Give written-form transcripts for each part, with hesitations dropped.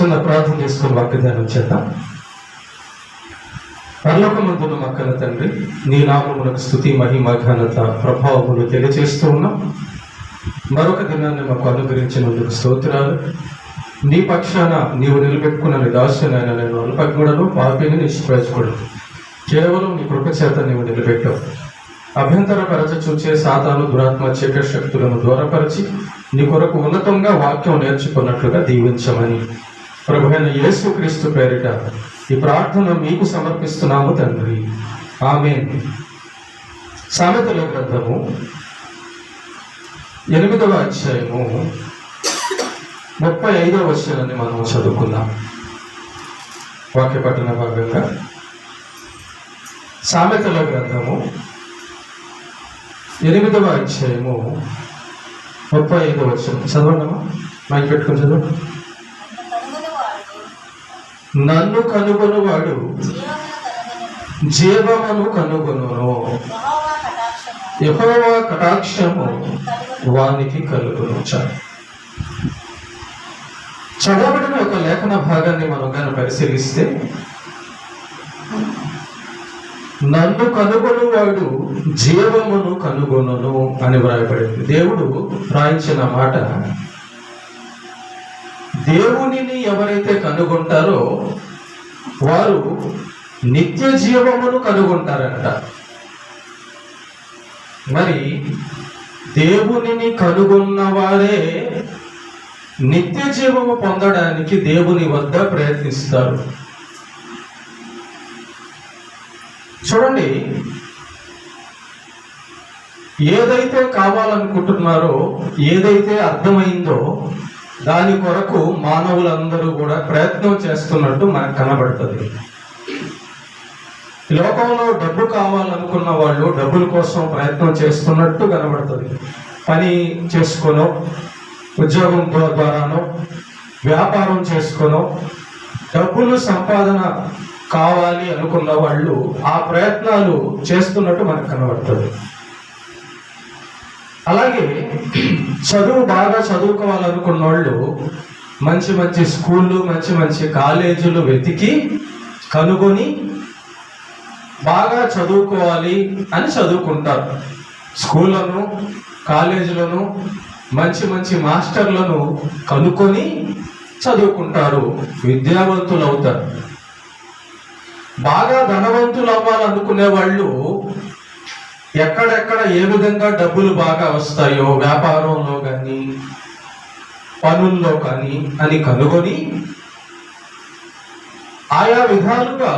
చిన్న ప్రార్థన చేసుకుని వాగ్దానం చేద్దాం. పరలోకమందున్న మా కన్న తండ్రి, నీ నామమునకు స్తుతి, మహిమ, ఘనత, ప్రభావములు తెలియజేస్తూ ఉన్నాం. మరొక దినాన్ని మాకు అనుగ్రహించినందుకు స్తోత్రాలు. నీ పక్షాన నీవు నిలబెట్టుకున్న నీ దాసునైనా నేను అల్పజ్ఞుడను, పాపిని, నిష్ప్రయోజకుడను. కేవలం నీ కృప చేత నీవు నిలబెట్టావు. అభ్యంతరపరచ చూచే సాతాను, దురాత్మ, చీకటి శక్తులను దూరపరిచి నీ కొరకు ఉన్నతంగా వాక్యం నేర్చుకున్నట్లుగా దీవించమని ప్రభువైన యేసుక్రీస్తు పేరిట ఈ ప్రార్థన మీకు సమర్పిస్తున్నాము తండ్రి. ఆమేన్. సామెతల గ్రంథము 8వ అధ్యాయము 35వ వచనాన్ని మనం చదువుకుందాం. వాక్య పఠన భాగంగా సామెతల గ్రంథము 8వ అధ్యాయము 35వ వచనం చదవండమ్మా. మైక్ పెట్టుకొని చదవండి. నన్ను కనుగొనువాడు జీవమును కనుగొనును, యెహోవా కటాక్షము వానికి కలుగును. చదవబడిన ఒక లేఖన భాగాన్ని మనం కానీ పరిశీలిస్తే, నన్ను కనుగొనువాడు జీవమును కనుగొనును అని వ్రాయబడింది. దేవుడు రాయించిన మాట, దేవునిని ఎవరైతే కనుగొంటారో వారు నిత్య జీవమును కనుగొంటారంట. మరి దేవునిని కనుగొన్న వారే నిత్య జీవము పొందడానికి దేవుని వద్ద ప్రయత్నిస్తారు. చూడండి, ఏదైతే కావాలనుకుంటున్నారో, ఏదైతే అర్థమైందో దాని కొరకు మానవులందరూ కూడా ప్రయత్నం చేస్తున్నట్టు మనకు కనబడుతుంది. లోకంలో డబ్బు కావాలనుకున్న వాళ్ళు డబ్బుల కోసం ప్రయత్నం చేస్తున్నట్టు కనబడుతుంది. పని చేసుకొనో, ఉద్యోగం ద్వారానో, వ్యాపారం చేసుకొనో డబ్బులు సంపాదన కావాలి అనుకున్న వాళ్ళు ఆ ప్రయత్నాలు చేస్తున్నట్టు మనకు కనబడుతుంది. అలాగే చదువు బాగా చదువుకోవాలనుకున్న వాళ్ళు మంచి మంచి స్కూళ్ళు, మంచి మంచి కాలేజీలు వెతికి కనుగొని బాగా చదువుకోవాలి అని చదువుకుంటారు. స్కూళ్ళను, కాలేజీలను, మంచి మంచి మాస్టర్లను కనుక్కొని చదువుకుంటారు, విద్యావంతులు అవుతారు. బాగా ధనవంతులు అవ్వాలనుకునే వాళ్ళు ఎక్కడెక్కడ ఏ విధంగా డబ్బులు బాగా వస్తాయో వ్యాపారంలో కానీ పనుల్లో కానీ అని కనుగొని ఆయా విధాలుగా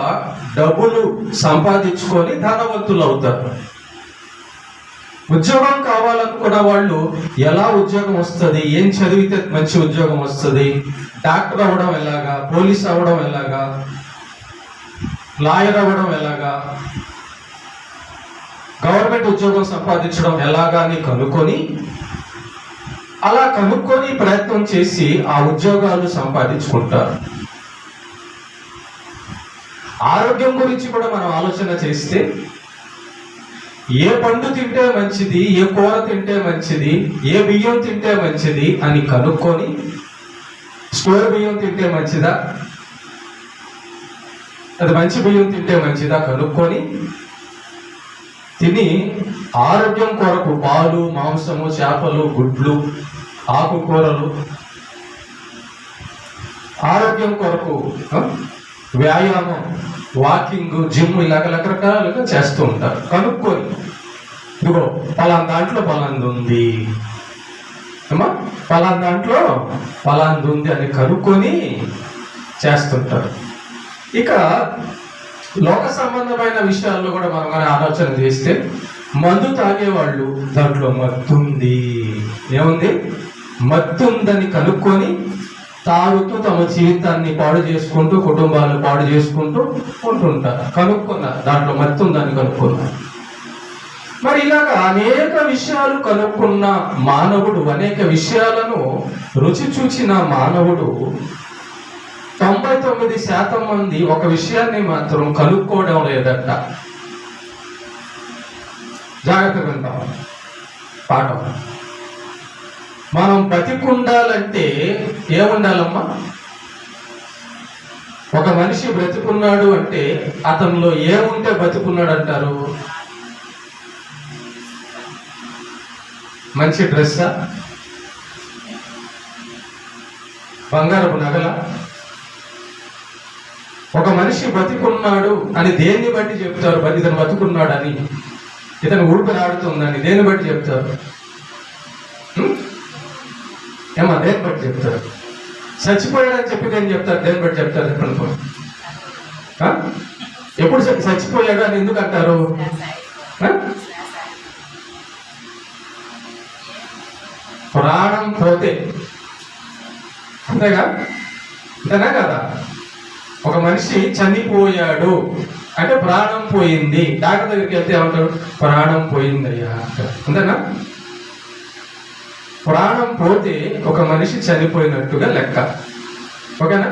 డబ్బులు సంపాదించుకొని ధనవంతులు అవుతారు. ఉద్యోగం కావాలనుకున్న వాళ్ళు ఎలా ఉద్యోగం వస్తుంది, ఏం చదివితే మంచి ఉద్యోగం వస్తుంది, డాక్టర్ అవ్వడం ఎలాగా, పోలీస్ అవ్వడం ఎలాగా, లాయర్ అవ్వడం ఎలాగా, గవర్నమెంట్ ఉద్యోగం సంపాదించడం ఎలాగా అని కనుక్కొని, అలా కనుక్కొని ప్రయత్నం చేసి ఆ ఉద్యోగాలు సంపాదించుకుంటారు. ఆరోగ్యం గురించి కూడా మనం ఆలోచన చేస్తే, ఏ పండు తింటే మంచిది, ఏ కూర తింటే మంచిది, ఏ బియ్యం తింటే మంచిది అని కనుక్కొని, స్టోర్ బియ్యం తింటే మంచిదా, అది మంచి బియ్యం తింటే మంచిదా కనుక్కొని తిని ఆరోగ్యం కొరకు పాలు, మాంసము, చేపలు, గుడ్లు, ఆకుకూరలు, ఆరోగ్యం కొరకు వ్యాయామం, వాకింగ్, జిమ్ ఇలాగ రకరకాలుగా చేస్తూ ఉంటారు. కనుక్కొని ఇదిగో పలానా దాంట్లో పలాంది ఉంది, అమ్మా పలానా దాంట్లో పలాంది ఉంది అని కనుక్కొని చేస్తుంటారు. ఇక లోక సంబంధమైన విషయాల్లో కూడా మనం కానీ ఆలోచన చేస్తే, మందు తాగేవాళ్ళు దాంట్లో మత్తుంది, ఏముంది మత్తుందని కనుక్కొని తాగుతూ తమ జీవితాన్ని పాడు చేసుకుంటూ, కుటుంబాలు పాడు చేసుకుంటూ ఉంటుంటారు. కనుక్కున్నారు, దాంట్లో మత్తుందని కనుక్కున్నారు. మరి ఇలాగా అనేక విషయాలు కనుక్కున్న మానవుడు, అనేక విషయాలను రుచి చూచిన మానవుడు 99% మంది ఒక విషయాన్ని మాత్రం కనుక్కోవడం లేదట. జాగ్రత్తగా వింటాం పాఠం. మనం బతికుండాలంటే ఏముండాలమ్మా? ఒక మనిషి బ్రతికున్నాడు అంటే అతనిలో ఏముంటే బ్రతికున్నాడు అంటారు? మంచి డ్రెస్సా, బంగారపు నగల? ఒక మనిషి బతికున్నాడు అని దేన్ని బట్టి చెప్తారు? ఇతను బతుకున్నాడు అని, ఇతను ఊపిరాడుతుందని దేన్ని బట్టి చెప్తారు? ఏమా దేన్ని బట్టి చెప్తారు? చచ్చిపోయాడని చెప్పి దేన్ని చెప్తారు? దేన్ని బట్టి చెప్తారు చెప్పండి. ఎప్పుడు చచ్చిపోయాడు అని ఎందుకు అంటారు? ప్రాణం పోతే, అంతేగా? అంతేనా కదా? ఒక మనిషి చనిపోయాడు అంటే ప్రాణం పోయింది. డాక్టర్ దగ్గరికి వెళ్తే ఏమంటారు? ప్రాణం పోయిందయ్యా అంటారు. అంతేనా? ప్రాణం పోతే ఒక మనిషి చనిపోయినట్టుగా లెక్క. ఓకేనా?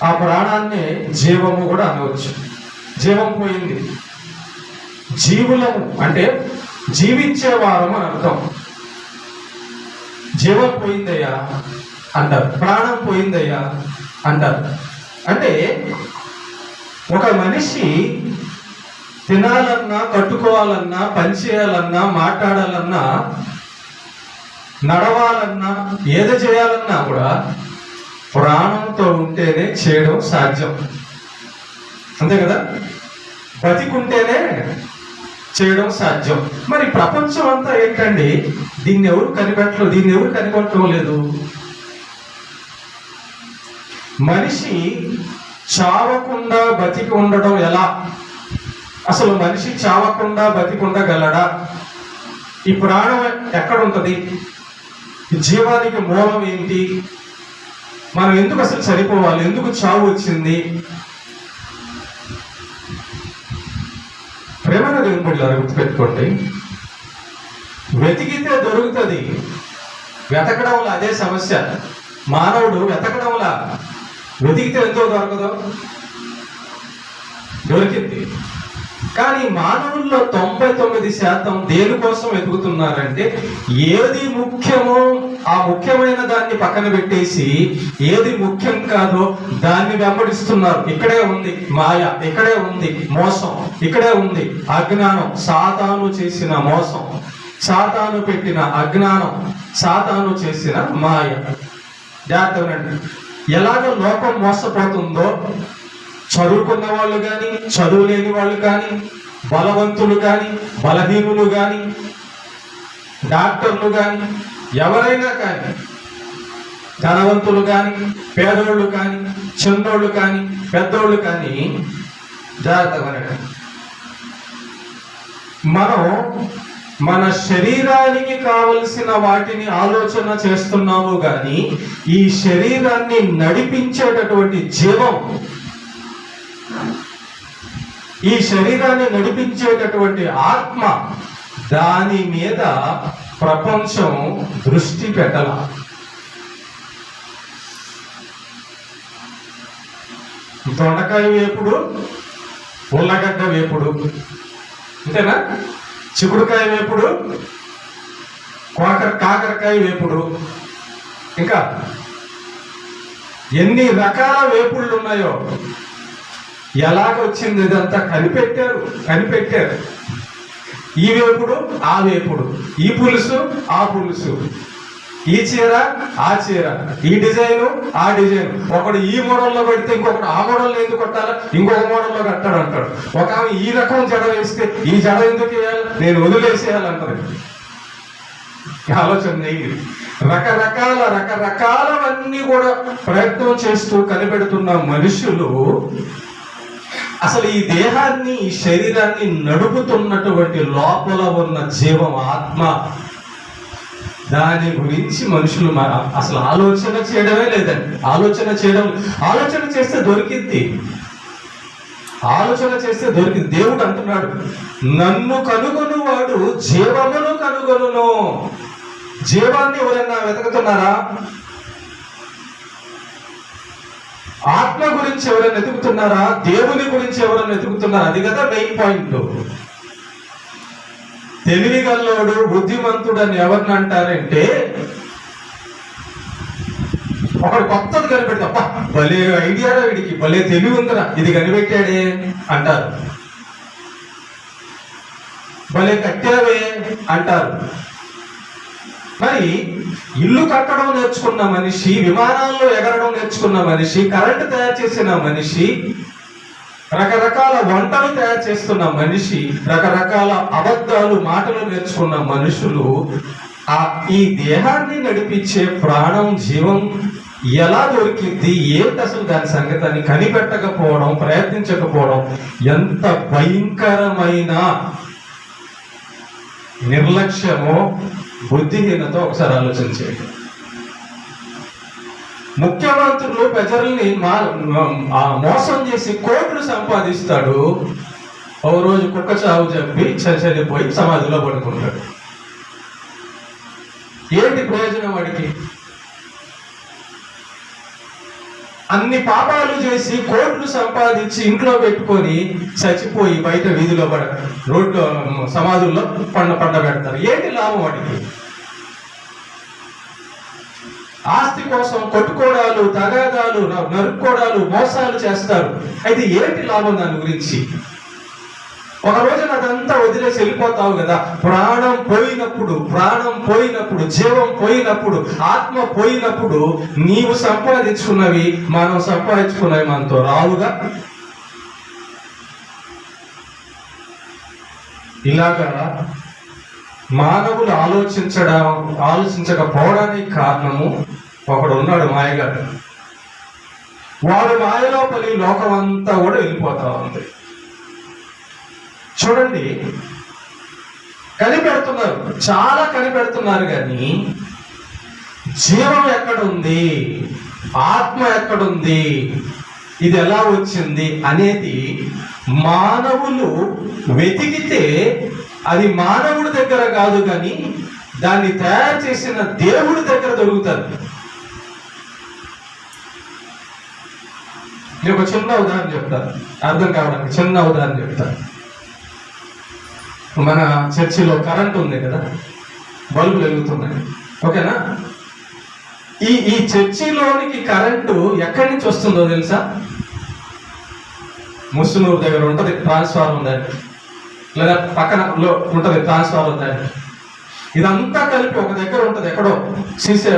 ఆ ప్రాణాన్ని జీవము కూడా అనవచ్చు. జీవం పోయింది. జీవులము అంటే జీవించేవారము అని అర్థం. జీవం పోయిందయ్యా అంటారు, ప్రాణం పోయిందయ్యా అంటారు. అంటే ఒక మనిషి తినాలన్నా, కట్టుకోవాలన్నా, పనిచేయాలన్నా, మాట్లాడాలన్నా, నడవాలన్నా, ఏది చేయాలన్నా కూడా ప్రాణంతో ఉంటేనే చేయడం సాధ్యం. అంతే కదా? బతికుంటేనే చేయడం సాధ్యం. మరి ప్రపంచం అంతా ఏంటండి? దీన్ని ఎవరు కనిపెట్టడం లేదు. మనిషి చావకుండా బతికి ఉండడం ఎలా? అసలు మనిషి చావకుండా బతికి ఉండగలడా? ఈ ప్రాణం ఎక్కడ ఉంటుంది? జీవానికి మూలం ఏంటి? మనం ఎందుకు అసలు చనిపోవాలి? ఎందుకు చావు వచ్చింది? ప్రేమగా దేవుని బిడ్డలారా గుర్తుపెట్టుకోండి, వెతికితే దొరుకుతుంది. వెతకడంలో అదే సమస్య. మానవుడు వెతకడంలా, వెతికితే ఎంతో దొరకదు, దొరికింది. కానీ మానవుల్లో 99% దేనికోసం వెతుకుతున్నారంటే ఏది ముఖ్యమో ఆ ముఖ్యమైన దాన్ని పక్కన పెట్టేసి ఏది ముఖ్యం కాదో దాన్ని వెంబడిస్తున్నారు. ఇక్కడే ఉంది మాయ, ఇక్కడే ఉంది మోసం, ఇక్కడే ఉంది అజ్ఞానం. సాతాను చేసిన మోసం, సాతాను పెట్టిన అజ్ఞానం, సాతాను చేసిన మాయ. జాగ్రత్తగా ఎలాగ లోకం మోసపోతుందో చదువుకున్న వాళ్ళు కానీ, చదువు లేని వాళ్ళు కానీ, బలవంతులు కానీ, బలహీనులు కానీ, డాక్టర్లు కానీ, ఎవరైనా కానీ, ధనవంతులు కానీ, పేదోళ్ళు కానీ, చిన్నోళ్ళు కానీ, పెద్దోళ్ళు కానీ, జాగ్రత్తగా మనం మన శరీరానికి కావలసిన వాటిని ఆలోచన చేస్తున్నాము కానీ ఈ శరీరాన్ని నడిపించేటటువంటి జీవం, ఈ శరీరాన్ని నడిపించేటటువంటి ఆత్మ, దాని మీద ప్రపంచం దృష్టి పెట్టాల. దొండకాయ వేపుడు, ఉల్లగడ్డ వేపుడు, అంతేనా? చిక్కుడుకాయ వేపుడు, కాకరకాయ వేపుడు, ఇంకా ఎన్ని రకాల వేపుళ్ళు ఉన్నాయో. ఎలాగొచ్చింది? ఇదంతా కనిపెట్టారు. ఈ వేపుడు, ఆ వేపుడు, ఈ పులుసు, ఆ పులుసు, ఈ చీర, ఆ చీర, ఈ డిజైను, ఆ డిజైన్. ఒకడు ఈ మోడల్లో పెడితే ఇంకొకటి ఆ మోడల్లో ఎందుకు కొట్టాలా, ఇంకొక మోడల్లో కట్టాడు అంటాడు. ఒక ఆమె ఈ రకం జడ వేస్తే ఈ జడ ఎందుకు వేయాలి, నేను వదిలేసేయాలంటారు. ఆలోచన రకరకాలవన్నీ కూడా ప్రయత్నం చేస్తూ కనిపెడుతున్న మనుషులు అసలు ఈ దేహాన్ని, ఈ శరీరాన్ని నడుపుతున్నటువంటి లోపల ఉన్న జీవం, ఆత్మ, దాని గురించి మనుషులు అసలు ఆలోచన చేయడమే లేదండి. ఆలోచన చేస్తే దొరికింది. దేవుడు అంటున్నాడు, నన్ను కనుగొను వాడు జీవమును కనుగొనును. జీవాన్ని ఎవరైనా వెతుకుతున్నారా? ఆత్మ గురించి ఎవరైనా వెతుకుతున్నారా? దేవుని గురించి ఎవరైనా వెతుకుతున్నారా? అది కదా మెయిన్ పాయింట్. తెలివిగల్లోడు, బుద్ధిమంతుడు అని ఎవరిని అంటారంటే ఒకడు కొత్తది కనిపెడతా, భలే ఐడియారా, వీడికి భలే తెలివి ఉందిరా, ఇది కనిపెట్టాడే అంటారు. భలే కట్టావే అంటారు. మరి ఇల్లు కట్టడం నేర్చుకున్న మనిషి, విమానాల్లో ఎగరడం నేర్చుకున్న మనిషి, కరెంటు తయారు చేసిన మనిషి, రకరకాల వంటలు తయారు చేస్తున్న మనిషి, రకరకాల అబద్ధాలు మాటలు నేర్చుకున్న మనుషులు ఈ దేహాన్ని నడిపించే ప్రాణం, జీవం ఎలా దొరికింది, ఏంటి అసలు దాని సంగతి అని కనిపెట్టకపోవడం, ప్రయత్నించకపోవడం ఎంత భయంకరమైన నిర్లక్ష్యమో, బుద్ధిహీనతో ఒకసారి ఆలోచించేయండి. ముఖ్యమంత్రులు ప్రజల్ని మోసం చేసి కోట్లు సంపాదిస్తాడు, ఓ రోజు కుక్క చావు చెప్పి చనిపోయి సమాధిలో పడుకుంటాడు. ఏంటి ప్రయోజనం వాడికి? అన్ని పాపాలు చేసి కోట్లు సంపాదించి ఇంట్లో పెట్టుకొని చచ్చిపోయి బయట వీధిలో రోడ్లో సమాధుల్లో పండబెడతారు. ఏంటి లాభం వాడికి? ఆస్తి కోసం కొట్టుకోవడాలు, తగాదాలు, నరుక్కోవడాలు, మోసాలు చేస్తారు. అయితే ఏంటి లాభం దాని గురించి? ఒక రోజున అదంతా వదిలేసి వెళ్ళిపోతావు కదా. ప్రాణం పోయినప్పుడు, జీవం పోయినప్పుడు, ఆత్మ పోయినప్పుడు నీవు సంపాదించుకున్నవి, మనం సంపాదించుకున్నవి మనతో రావుగా. ఇలాగా మానవులు ఆలోచించకపోవడానికి కారణము ఒకడు ఉన్నాడు, మాయగాడు. వాడు మాయలో పడి లోకం అంతా కూడా వెళ్ళిపోతా ఉంది. చూడండి, కనిపెడుతున్నారు, చాలా కనిపెడుతున్నారు, కానీ జీవం ఎక్కడుంది, ఆత్మ ఎక్కడుంది, ఇది ఎలా వచ్చింది అనేది మానవులు వెతికితే అది మానవుడి దగ్గర కాదు, కానీ దాన్ని తయారు చేసిన దేవుడి దగ్గర దొరుకుతుంది. నేను ఒక చిన్న ఉదాహరణ చెప్తాను, అర్థం కావడానికి చిన్న ఉదాహరణ చెప్తాను. మన చర్చిలో కరెంట్ ఉంది కదా, బల్బులు వెలుగుతున్నాయి, ఓకేనా? ఈ చర్చిలోనికి కరెంటు ఎక్కడి నుంచి వస్తుందో తెలుసా? ముస్సునూరు దగ్గర ఉంటుంది ట్రాన్స్ఫార్మర్ దాన్ని, లేదా పక్కన ఉంటుంది ట్రాన్స్ఫార్మర్ దాన్ని. ఇదంతా కలిపి ఒక దగ్గర ఉంటుంది, ఎక్కడో సీసే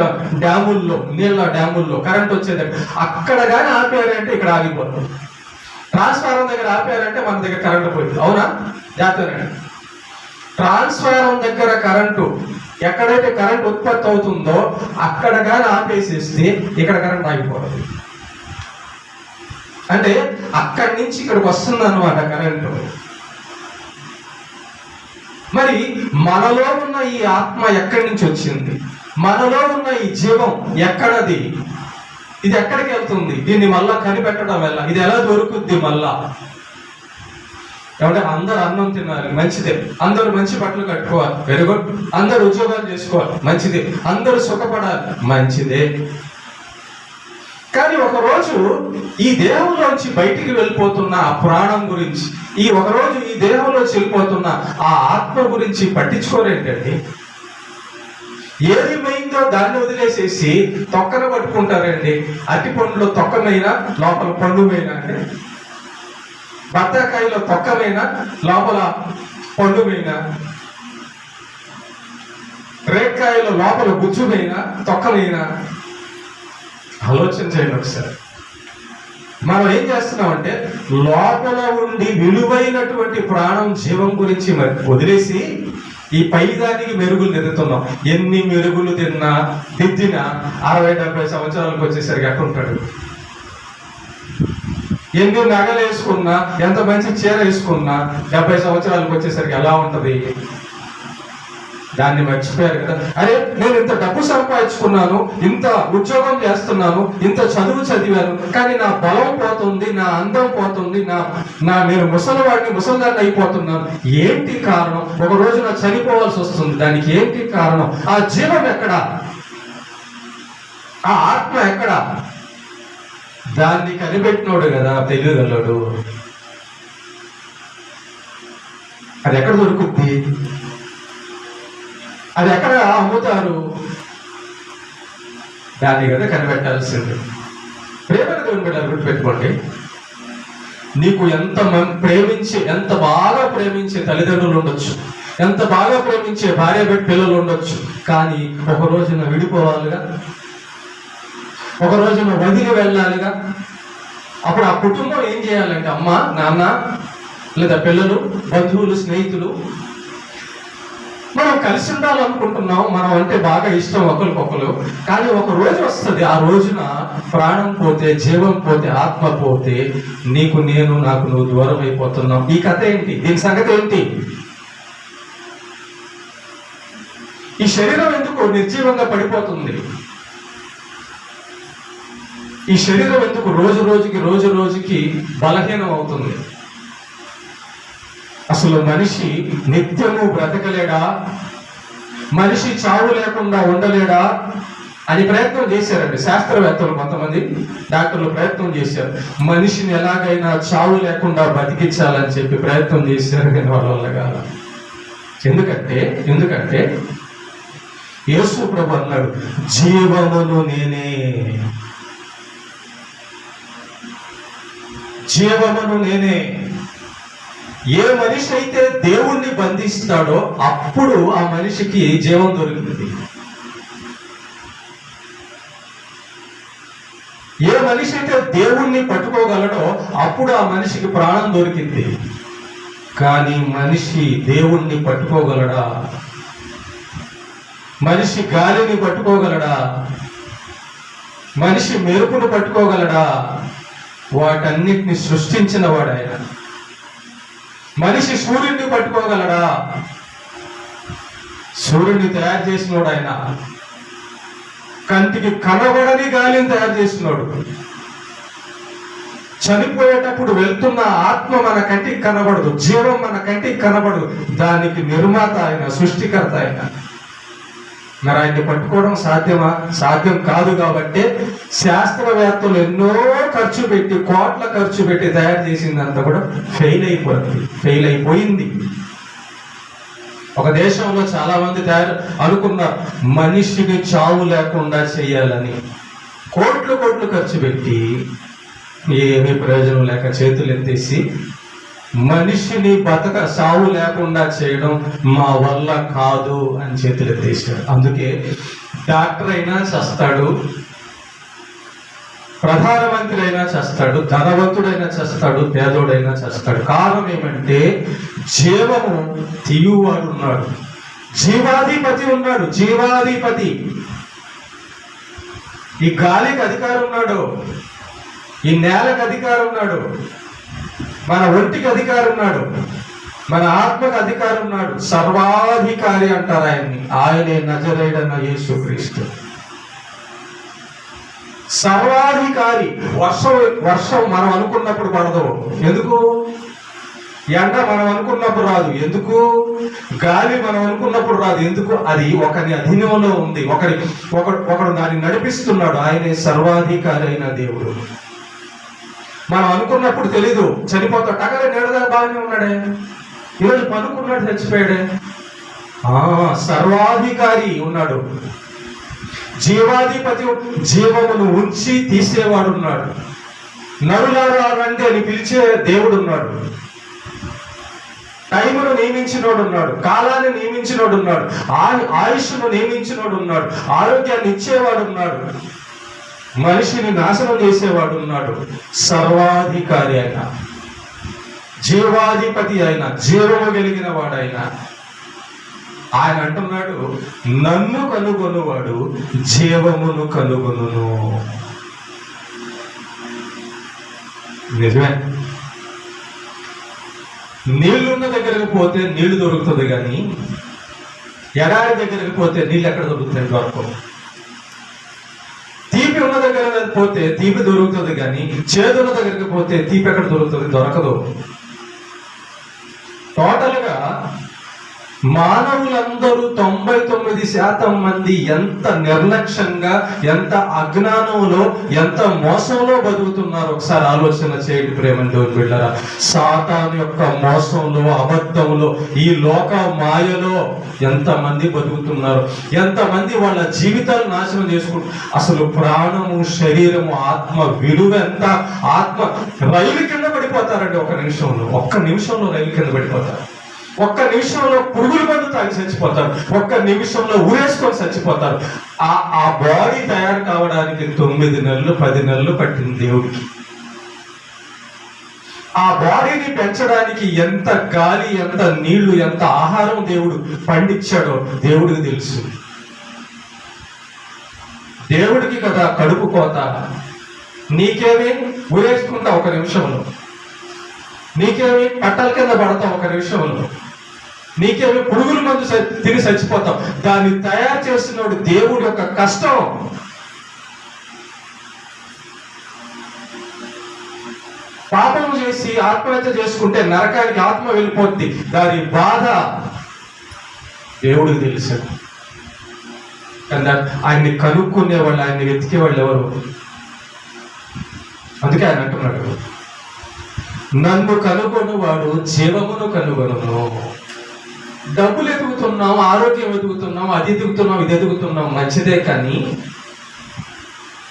డ్యాముల్లో, నీళ్ళ డ్యాముల్లో కరెంట్ వచ్చే దగ్గర. అక్కడ కానీ ఆపారంటే ఇక్కడ ఆగిపోతుంది. ట్రాన్స్ఫార్మర్ దగ్గర ఆపారంటే మన దగ్గర కరెంటు పోయింది. అవునా? జాతర ట్రాన్స్ఫార్మర్ దగ్గర కరెంటు, ఎక్కడైతే కరెంట్ ఉత్పత్తి అవుతుందో అక్కడ కానీ ఆపేసేస్తే ఇక్కడ కరెంట్ ఆగిపోతుంది. అంటే అక్కడి నుంచి ఇక్కడికి వస్తుంది అన్నమాట కరెంటు. మరి మనలో ఉన్న ఈ ఆత్మ ఎక్కడి నుంచి వచ్చింది? మనలో ఉన్న ఈ జీవం ఎక్కడది? ఇది ఎక్కడికి వెళ్తుంది? దీన్ని మళ్ళా కనిపెట్టడం వల్ల ఇది ఎలా దొరుకుద్ది మళ్ళా? ఏమంటే అందరు అన్నం తినాలి, మంచిదే. అందరూ మంచి బట్టలు కట్టుకోవాలి, వెరీ గుడ్. అందరూ ఉద్యోగాలు చేసుకోవాలి, మంచిదే. అందరూ సుఖపడాలి, మంచిదే. కానీ ఒకరోజు ఈ దేహంలోంచి బయటికి వెళ్ళిపోతున్న ఆ ప్రాణం గురించి, ఒకరోజు ఈ దేహంలోంచి వెళ్ళిపోతున్న ఆ ఆత్మ గురించి పట్టించుకోరేంటండి? ఏది పోయిందో దాన్ని వదిలేసేసి తొక్కన పట్టుకుంటారండి. అరటి పండులో తొక్కమైనా లోపల పండుమైనా అండి, బత్తాకాయలో తొక్కమైనా లోపల పండుమైనా, రేక్కాయలో లోపల గుజ్జుమైనా తొక్కమైనా. ఆలోచన చేయండి ఒకసారి. మనం ఏం చేస్తున్నామంటే లోపల ఉండి విలువైనటువంటి ప్రాణం, జీవం గురించి వదిలేసి ఈ పైదానికి మెరుగులు దిద్దుతున్నాం. ఎన్ని మెరుగులు దిద్దినా 60-70 సంవత్సరాలకు వచ్చేసరికి ఎట్టుంటాడు? ఎన్ని నగలు వేసుకున్నా, ఎంత మంచి చీర వేసుకున్నా 70 సంవత్సరాలకు వచ్చేసరికి ఎలా ఉంటది? దాన్ని మర్చిపోయారు కదా. అరే, నేను ఇంత డబ్బు సంపాదించుకున్నాను, ఇంత ఉద్యోగం చేస్తున్నాను, ఇంత చదువు చదివాను, కానీ నా బలం పోతుంది, నా అందం పోతుంది, నేను ముసలిదాన్ని అయిపోతున్నాను. ఏంటి కారణం? ఒక రోజు నా చనిపోవాల్సి వస్తుంది. దానికి ఏంటి కారణం? ఆ జీవం ఎక్కడా? ఆ ఆత్మ ఎక్కడా? దాన్ని కనిపెట్టినోడు కదా తెలియగలడు. అది ఎక్కడ దొరుకుద్ది? అది ఎక్కడ అమ్ముతారు? దాన్ని కదా కనిపెట్టాల్సింది. ప్రేమైన దేవుని బిడ్డలు గుర్తుపెట్టుకోండి, నీకు ఎంత బాగా ప్రేమించే తల్లిదండ్రులు ఉండొచ్చు, ఎంత బాగా ప్రేమించే భార్య పిల్లలు ఉండొచ్చు, కానీ ఒక రోజున విడిపోవాలిగా, ఒక రోజున వదిలి వెళ్ళాలిగా. అప్పుడు ఆ కుటుంబం ఏం చేయాలంటే అమ్మ, నాన్న, లేదా పిల్లలు, బంధువులు, స్నేహితులు, మనం కలిసి ఉండాలనుకుంటున్నాం, మనం అంటే బాగా ఇష్టం ఒకరికొకరు, కానీ ఒక రోజు వస్తుంది, ఆ రోజున ప్రాణం పోతే, జీవం పోతే, ఆత్మ పోతే, నీకు నేను, నాకు నువ్వు దూరం అయిపోతున్నాం. ఈ కథ ఏంటి? దీని సంగతి ఏంటి? ఈ శరీరం ఎందుకు నిర్జీవంగా పడిపోతుంది? ఈ శరీరం ఎందుకు రోజు రోజుకి బలహీనం అవుతుంది? అసలు మనిషి నిత్యము బ్రతకలేడా? మనిషి చావు లేకుండా ఉండలేడా అని ప్రయత్నం చేశారండి శాస్త్రవేత్తలు. కొంతమంది డాక్టర్లు ప్రయత్నం చేశారు, మనిషిని ఎలాగైనా చావు లేకుండా బతికించాలని చెప్పి ప్రయత్నం చేశారు, కానీ వాళ్ళ వల్ల కాదు. ఎందుకంటే యేసు ప్రభు అన్నాడు, జీవమును నేనే, జీవమును నేనే. ఏ మనిషి అయితే దేవుణ్ణి బంధిస్తాడో అప్పుడు ఆ మనిషికి జీవం దొరుకుతుంది. ఏ మనిషి అయితే దేవుణ్ణి పట్టుకోగలడో అప్పుడు ఆ మనిషికి ప్రాణం దొరికింది. కానీ మనిషి దేవుణ్ణి పట్టుకోగలడా? మనిషి గాలిని పట్టుకోగలడా? మనిషి మెరుపును పట్టుకోగలడా? వాటన్నిటిని సృష్టించిన వాడు ఆయన. మనిషి సూర్యుడిని పట్టుకోగలడా? సూర్యుడిని తయారు చేసినోడు ఆయన. కంటికి కనబడని గాలిని తయారు చేసినోడు. చనిపోయేటప్పుడు వెళ్తున్న ఆత్మ మన కంటికి కనబడదు, జీవం మన కంటికి కనబడదు, దానికి నిర్మాత ఆయన, సృష్టికర్త ఆయన. మరి ఆయన్ని పట్టుకోవడం సాధ్యమా? సాధ్యం కాదు. కాబట్టి శాస్త్రవేత్తలు ఎన్నో ఖర్చు పెట్టి, కోట్ల ఖర్చు పెట్టి తయారు చేసిందంతా కూడా ఫెయిల్ అయిపోయింది. ఒక దేశంలో చాలా మంది అనుకున్నారు మనిషిని చావు లేకుండా చేయాలని. కోట్లు ఖర్చు పెట్టి ఏమీ ప్రయోజనం లేక చేతులు ఎత్తేసి, మనిషిని సావు లేకుండా చేయడం మా వల్ల కాదు అని చేతులు ఎత్తేసాడు. అందుకే డాక్టర్ అయినా చస్తాడు, ప్రధానమంత్రి అయినా చేస్తాడు, ధనవంతుడైనా చేస్తాడు, పేదోడైనా చేస్తాడు. కారణం ఏమంటే జీవము తీయువాడు ఉన్నాడు, జీవాధిపతి ఉన్నాడు. జీవాధిపతి. ఈ గాలికి అధికారం ఉన్నాడు, ఈ నేలకు అధికారం ఉన్నాడు, మన ఒంటికి అధికారం ఉన్నాడు, మన ఆత్మకు అధికారం ఉన్నాడు. సర్వాధికారి అంటారు ఆయన్ని. ఆయనే నజరేయుడైన యేసుక్రీస్తు. సర్వాధికారి. వర్షం మనం అనుకున్నప్పుడు పడదు. ఎందుకు? ఎండ మనం అనుకున్నప్పుడు రాదు. ఎందుకు? గాలి మనం అనుకున్నప్పుడు రాదు. ఎందుకు? అది ఒకరి అధీనంలో ఉంది. ఒకడు దాన్ని నడిపిస్తున్నాడు. ఆయనే సర్వాధికారి అయిన దేవుడు. మనం అనుకున్నప్పుడు తెలీదు, చనిపోతా టగరే నేడుదా బాగానే ఉన్నాడే, ఈరోజు పనుకున్నాడు చచ్చిపోయాడే. సర్వాధికారి ఉన్నాడు, జీవాధిపతి, జీవమును ఉంచి తీసేవాడు ఉన్నాడు. నరులారా రండి అని పిలిచే దేవుడు ఉన్నాడు. టైమును నియమించినోడు ఉన్నాడు, కాలాన్ని నియమించినోడు ఉన్నాడు, ఆయుష్ను నియమించినోడు ఉన్నాడు, ఆరోగ్యాన్ని ఇచ్చేవాడు ఉన్నాడు, మనిషిని నాశనం చేసేవాడు ఉన్నాడు. సర్వాధికారి అయిన, జీవాధిపతి అయిన, జీవము కలిగిన వాడైన ఆయన అంటున్నాడు, నన్ను కనుగొనువాడు జీవమును కనుగొనును. నిజమే. నీళ్లున్న దగ్గరకు పోతే నీళ్లు దొరుకుతుంది, కానీ ఎడారి దగ్గరకు పోతే నీళ్ళు ఎక్కడ దొరుకుతాయి? దొరకవు. తీపి ఉన్న దగ్గర పోతే తీపి దొరుకుతుంది, కానీ చేదున్న దగ్గరికి పోతే తీపి ఎక్కడ దొరుకుతుంది? దొరకదు. టోటల్గా మానవులందరూ 99% మంది ఎంత నిర్లక్ష్యంగా, ఎంత అజ్ఞానంలో, ఎంత మోసంలో బతుకుతున్నారు ఒకసారి ఆలోచన చేయండి ప్రేమ దేవుని బిడ్డలారా. సాతాను యొక్క మోసంలో, అబద్ధంలో, ఈ లోక మాయలో ఎంతమంది బతుకుతున్నారు, ఎంతమంది వాళ్ళ జీవితాలు నాశనం చేసుకుంటారు. అసలు ప్రాణము, శరీరము, ఆత్మ విలువ ఎంత, ఆత్మ రైలు కింద పడిపోతారండి. ఒక్క నిమిషంలో రైలు కింద పడిపోతారు. ఒక్క నిమిషంలో పురుగుల మందు తాగి చచ్చిపోతారు. ఒక్క నిమిషంలో ఊరేసుకొని చచ్చిపోతారు. ఆ బాడీ తయారు కావడానికి 9 నెలలు 10 నెలలు పట్టింది దేవుడికి. ఆ బాడీని పెంచడానికి ఎంత గాలి, ఎంత నీళ్లు, ఎంత ఆహారం దేవుడు పండించాడో దేవుడికి తెలుసు. దేవుడికి కదా కడుపు కోత. నీకేమి ఊరేసుకుంటా ఒక నిమిషంలో, నీకేమి పట్టల కింద పడతావు ఒక నిమిషంలో, నీకేమి పురుగుల మందు తిని చచ్చిపోతావు. దాన్ని తయారు చేసినోడు దేవుడి యొక్క కష్టం. పాపం చేసి ఆత్మహత్య చేసుకుంటే నరకానికి ఆత్మ వెళ్ళిపోద్ది. దాని బాధ దేవుడికి తెలుసు. కానీ ఆయన్ని కనుక్కునే వాళ్ళు, ఆయన్ని వెతికే వాళ్ళు ఎవరు? అందుకే ఆయన అంటున్నాడు, నన్ను కనుగొను వాడు జీవమును కనుగొను. డబ్బులు ఎదుగుతున్నాం, ఆరోగ్యం ఎదుగుతున్నాం, అది ఎదుగుతున్నాం, ఇది ఎదుగుతున్నాం, మంచిదే. కానీ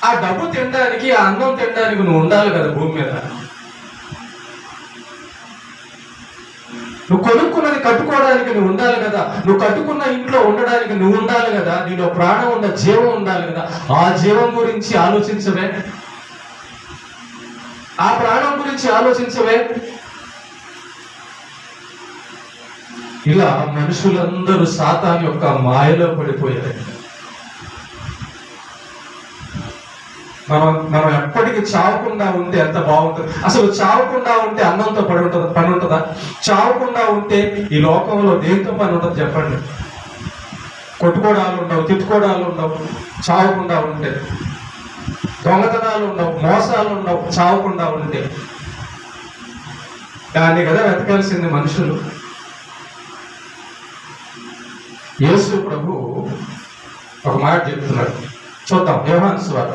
ఆ డబ్బు తినడానికి, ఆ అన్నం తినడానికి నువ్వు ఉండాలి కదా భూమి మీద. నువ్వు కొనుక్కున్నది కట్టుకోవడానికి నువ్వు ఉండాలి కదా. నువ్వు కట్టుకున్న ఇంట్లో ఉండడానికి నువ్వు ఉండాలి కదా. నీలో ప్రాణం ఉన్న జీవం ఉండాలి కదా. ఆ జీవం గురించి ఆలోచించవే, ఆ ప్రాణం గురించి ఆలోచించవే. ఇలా మనుషులందరూ సాతాను యొక్క మాయలో పడిపోయారు. మనం ఎప్పటికీ చావకుండా ఉంటే ఎంత బాగుంటుంది. అసలు చావకుండా ఉంటే అన్నంతో పని ఉంటుందా? చావకుండా ఉంటే ఈ లోకంలో దేంతో పని ఉంటుంది చెప్పండి? కొట్టుకోవడాలు ఉండవు, తిట్టుకోవడాలు ఉండవు చావకుండా ఉంటే. దొంగతనాలు ఉండవు, మోసాలు ఉండవు చావకుండా ఉంటే. దాన్ని కదా వెతకాల్సింది మనుషులు. యేసు ప్రభు ఒక మాట చెప్తున్నాడు, చూద్దాం. యోహాను సువార్త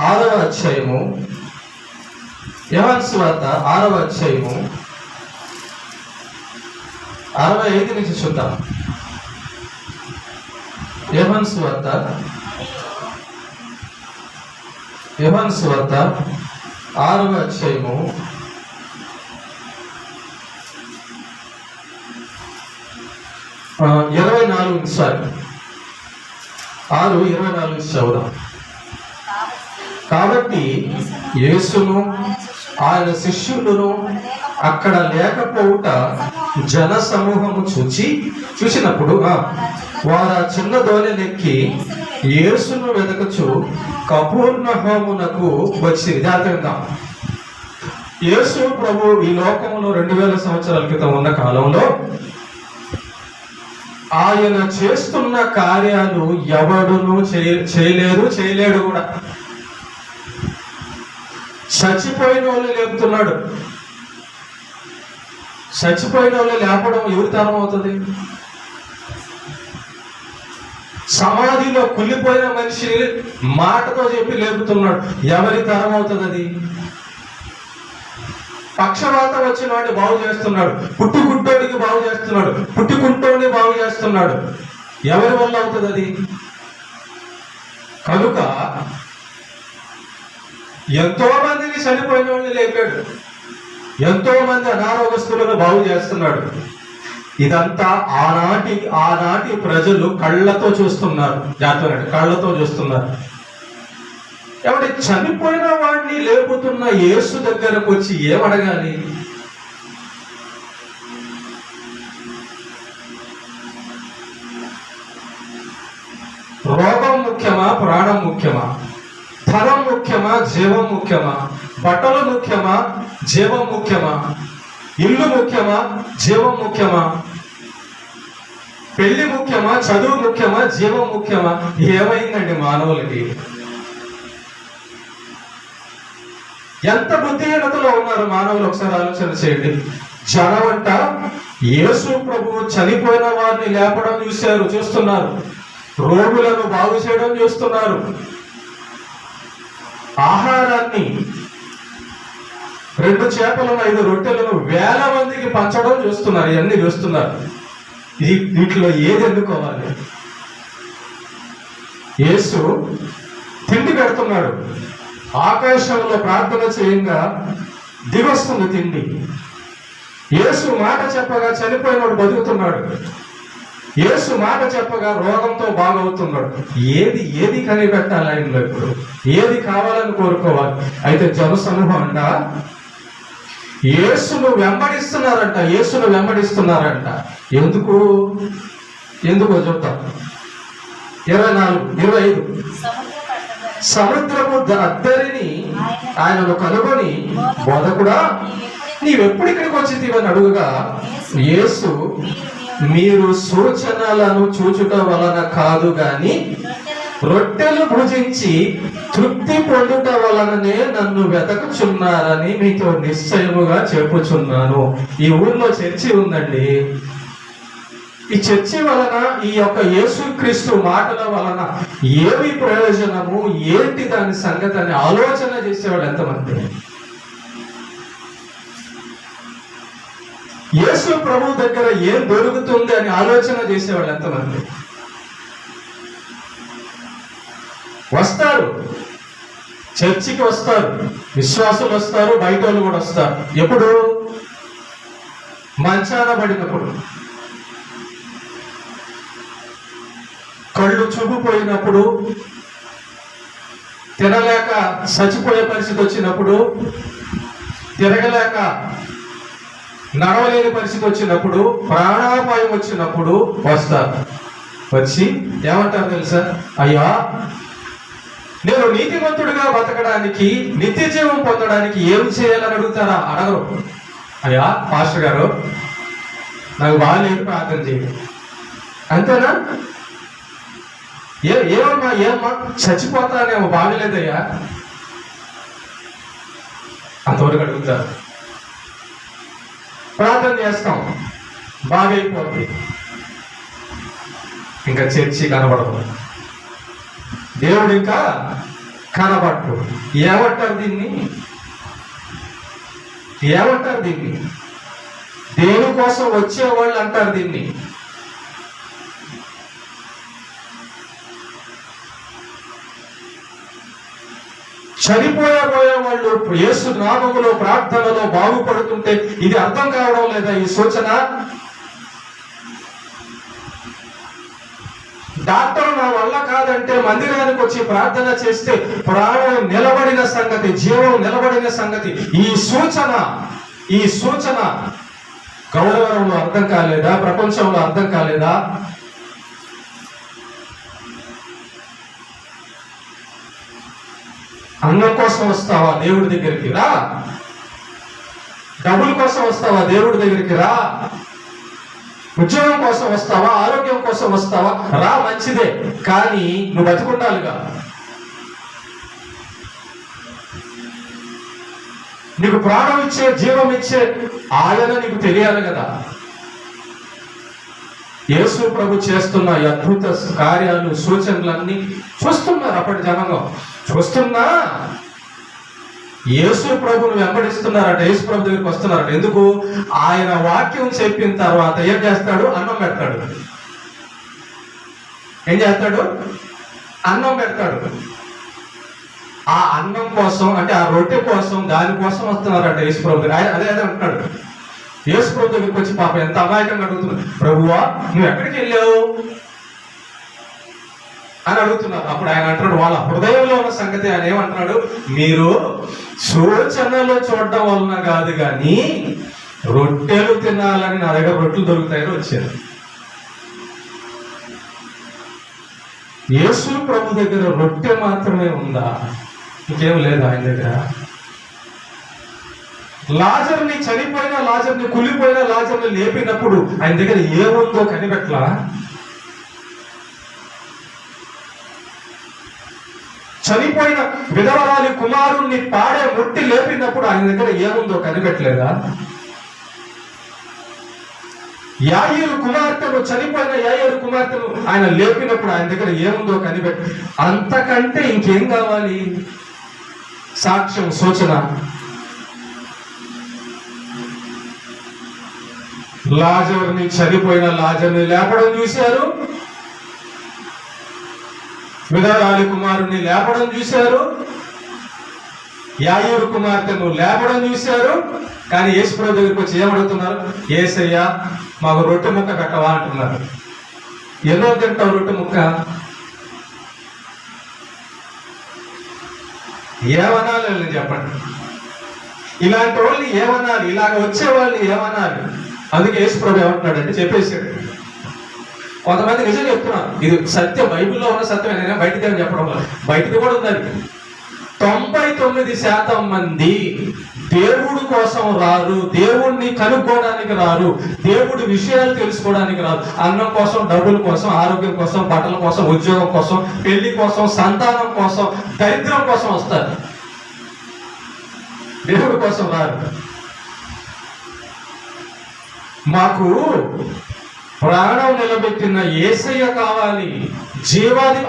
6వ అధ్యాయము 65 నుంచి చూద్దాం. యోహాను సువార్త 6వ అధ్యాయము 24 నిమిషాలు. 6:24 చదువుదాం. కాబట్టి యేసును ఆయన శిష్యులను అక్కడ లేకపోవుట జన సమూహము చూసినప్పుడు వారు ఆ చిన్న దోణినెక్కి యేసును వెదకచు కపెర్నహూమునకు వచ్చి. జాగ్రత్త. యేసు ప్రభు ఈ లోకంలో 2000 సంవత్సరాల క్రితం ఉన్న కాలంలో ఆయన చేస్తున్న కార్యాలు ఎవడును చేయలేడు కూడా. చచ్చిపోయిన వాళ్ళు లేపుతున్నాడు. చచ్చిపోయిన వాళ్ళు లేపడం ఎవరి తరం అవుతుంది? సమాధిలో కుళ్ళిపోయిన మనిషి మాటతో చెప్పి లేపుతున్నాడు. ఎవరి తరం అవుతుంది అది? పక్షవాతం వచ్చిన వాడిని బాగు చేస్తున్నాడు, పుట్టుకుంటోడికి బాగు చేస్తున్నాడు, పుట్టుకుంటోడిని బాగు చేస్తున్నాడు. ఎవరి వల్ల అవుతుంది అది? కనుక ఎంతో మందిని చనిపోయిన వాళ్ళని లేపాడు, ఎంతో మంది అనారోగ్యస్తులను బాగు చేస్తున్నాడు. ఇదంతా ఆనాటి ప్రజలు కళ్ళతో చూస్తున్నారు. జాగ్రత్త, కళ్ళతో చూస్తున్నారు. ఎవరి చనిపోయిన వాడిని లేపుతున్న యేసు దగ్గరకు వచ్చి ఏమడగాలి? రోగం ముఖ్యమా, ప్రాణం ముఖ్యమా? ధనం ముఖ్యమా, జీవం ముఖ్యమా? బట్టలు ముఖ్యమా, జీవం ముఖ్యమా? ఇల్లు ముఖ్యమా, జీవం ముఖ్యమా? పెళ్లి ముఖ్యమా, చదువు ముఖ్యమా, జీవం ముఖ్యమా? ఏమైందండి మానవులకి? ఎంత బుద్ధిహీనతలో ఉన్నారు మానవులు, ఒకసారి ఆలోచన చేయండి. జనమంట యేసు ప్రభువు చనిపోయిన వారిని లేపడం చూస్తున్నారు, రోగులను బాగు చేయడం చూస్తున్నారు, ఆహారాన్ని 2 చేపలను 5 రొట్టెలను వేల మందికి పంచడం చూస్తున్నారు. ఇవన్నీ చూస్తున్నారు. వీటిలో ఏది ఎన్నుకోవాలి? యేసు తిండి పెడుతున్నాడు. ఆకాశంలో ప్రార్థన చేయంగా దిగొస్తుంది తిండి. యేసు మాట చెప్పగా చనిపోయినవాడు బతుకుతున్నాడు. యేసు మాట చెప్పగా రోగంతో బాగవుతున్నాడు. ఏది కనిపెట్టాలి ఆయనలో? ఇప్పుడు ఏది కావాలని కోరుకోవాలి? అయితే జనసమూహం అంట యేసును వెంబడిస్తున్నారంట. ఎందుకో చెప్తాం. 24, 25 సముద్రపు అద్దరిని ఆయనను కనుగొని, బోధకుడా నీవెప్పుడు ఇక్కడికి వచ్చితివని అడుగుగా, యేసు మీరు సూచనలను చూచుట వలన కాదు గాని రొట్టెలు భుజించి తృప్తి పొందుట వలననే నన్ను వెతకుచున్నారని మీతో నిశ్చయముగా చెప్పుచున్నాను. ఈ ఊర్లో చర్చి ఉందండి. ఈ చర్చి వలన, ఈ యొక్క యేసుక్రీస్తు మాటల వలన ఏమి ప్రయోజనము, ఏంటి దాని సంగతి అని ఆలోచన చేసేవాళ్ళు ఎంతమంది? యేసు ప్రభు దగ్గర ఏం దొరుకుతుంది అని ఆలోచన చేసేవాళ్ళు ఎంతమంది? వస్తారు, చర్చికి వస్తారు, విశ్వాసులు వస్తారు, బయట వాళ్ళు కూడా వస్తారు. ఎప్పుడు? మంచాన పడినప్పుడు, కళ్ళు చూపుపోయినప్పుడు, తినలేక చచ్చిపోయే పరిస్థితి వచ్చినప్పుడు, తిరగలేక నడవలేని పరిస్థితి వచ్చినప్పుడు, ప్రాణాపాయం వచ్చినప్పుడు వస్తారు. వచ్చి ఏమంటారు తెలుసా? అయ్యా, నేను నీతిమంతుడిగా బతకడానికి, నిత్య జీవం పొందడానికి ఏం చేయాలని అడుగుతారా? అడగరు. అయ్యా పాస్టర్ గారు నాకు బాగాలేదు, ప్రార్థన చేయండి. అంతేనా? ఏమమ్మా చచ్చిపోతానేమో, బాగలేదయ్యా, అంతవరకు అడుగుతారు. ప్రార్థన చేస్తాం, బాగైపోతుంది, ఇంకా చర్చి కనబడదు, దేవుడు ఇంకా కనబట్టు. ఏమంటారు దీన్ని? దేనికోసం వచ్చేవాళ్ళు అంటారు దీన్ని. చనిపోయే వాళ్ళు యేసు నామములో ప్రార్థనలో బాగుపడుతుంటే ఇది అర్థం కావడం లేదా? ఈ సూచన డాక్టర్ నా వల్ల కాదంటే మందిరానికి వచ్చి ప్రార్థన చేస్తే ప్రాణం నిలబడిన సంగతి, జీవం నిలబడిన సంగతి. ఈ సూచన గౌరవంలో అర్థం కాలేదా? ప్రపంచంలో అర్థం కాలేదా? అన్నం కోసం వస్తావా? దేవుడి దగ్గరికి రా. డబ్బుల కోసం వస్తావా? దేవుడి దగ్గరికి రా. ఉద్యోగం కోసం వస్తావా? ఆరోగ్యం కోసం వస్తావా? రా, మంచిదే, కానీ నువ్వు బతికుండాలిగా. నీకు ప్రాణం ఇచ్చే, జీవం ఇచ్చే ఆయన నీకు తెలియాలి కదా. యేసు ప్రభు చేస్తున్న అద్భుత కార్యాలు, సూచనలన్నీ చూస్తున్నారు అప్పటి జనాంగం. చూస్తున్నా యేసు ప్రభుని వెంబడిస్తున్నారట, యేసు ప్రభు దగ్గరికి వస్తున్నారట. ఎందుకు? ఆయన వాక్యం చెప్పిన తర్వాత ఏం చేస్తాడు? అన్నం పెడతాడు. ఏం చేస్తాడు? అన్నం పెడతాడు. ఆ అన్నం కోసం, అంటే ఆ రొట్టె కోసం, దానికోసం వస్తున్నారట యేసు ప్రభు దగ్గర. అదే అంటున్నాడు. యేసు ప్రభు దగ్గరికి వచ్చి పాప ఎంత అమాయకంగా అడుగుతున్నాడు, ప్రభువా నువ్వు ఎక్కడికి వెళ్ళావు అని అడుగుతున్నారు. అప్పుడు ఆయన అంటున్నాడు, వాళ్ళ హృదయంలో ఉన్న సంగతి. ఆయన ఏమంటున్నాడు? మీరు సూచనలు చూడడం వలన కాదు కానీ రొట్టెలు తినాలని నా దగ్గర రొట్టెలు దొరుకుతాయని వచ్చారు. యేసు ప్రభు దగ్గర రొట్టె మాత్రమే ఉందా? ఇంకేం లేదు ఆయన దగ్గర. లాజర్ని, చనిపోయిన లాజర్ని, కులిపోయిన లాజర్ని లేపినప్పుడు ఆయన దగ్గర ఏముందో కనిపెట్టలా. చనిపోయిన విధవరాలి కుమారుణ్ణి పాడే ముట్టి లేపినప్పుడు ఆయన దగ్గర ఏముందో కనిపెట్టలేదా? యాయేరు కుమార్తెను, చనిపోయిన యాయేరు కుమార్తెను ఆయన లేపినప్పుడు ఆయన దగ్గర ఏముందో కనిపెట్టి, అంతకంటే ఇంకేం కావాలి? సాక్ష్యం, సూచన. లాజరుని, చనిపోయిన లాజరుని లేపడం చూశారు, విధవరాలి కుమారుని లేపడం చూశారు, యాయేరు కుమార్తెను లేపడం చూశారు. కానీ యేసుప్రభు దగ్గరికి వచ్చి ఏమడుగుతున్నారు? యేసయ్యా మాకు రొట్టె ముక్క కట్టవా అంటున్నారు. ఎన్నో తింటావు రొట్టె ముక్క? ఏమనాలి అని చెప్పండి. ఇలాంటి వాళ్ళని ఏమనాలి? ఇలాగ వచ్చే వాళ్ళని ఏమనాలి? అందుకే యేసుప్రభు ఏమంటున్నాడంటే చెప్పేసాడు. కొంతమంది నిజం చెప్తున్నారు, ఇది సత్యం, బైబిల్లో ఉన్న సత్యం. నేనే బయటికి ఏమి చెప్పడం వల్ల బయటికి కూడా ఉందండి. 99% మంది దేవుడు కోసం రారు, దేవుణ్ణి కనుక్కోవడానికి రారు, దేవుడి విషయాలు తెలుసుకోవడానికి రారు. అన్నం కోసం, డబ్బుల కోసం, ఆరోగ్యం కోసం, బట్టల కోసం, ఉద్యోగం కోసం, పెళ్లి కోసం, సంతానం కోసం, దరిద్రం కోసం వస్తారు. దేవుడి కోసం రారు. మాకు ప్రాణం నిలబెట్టిన యేసయ్య కావాలి, జీవాది.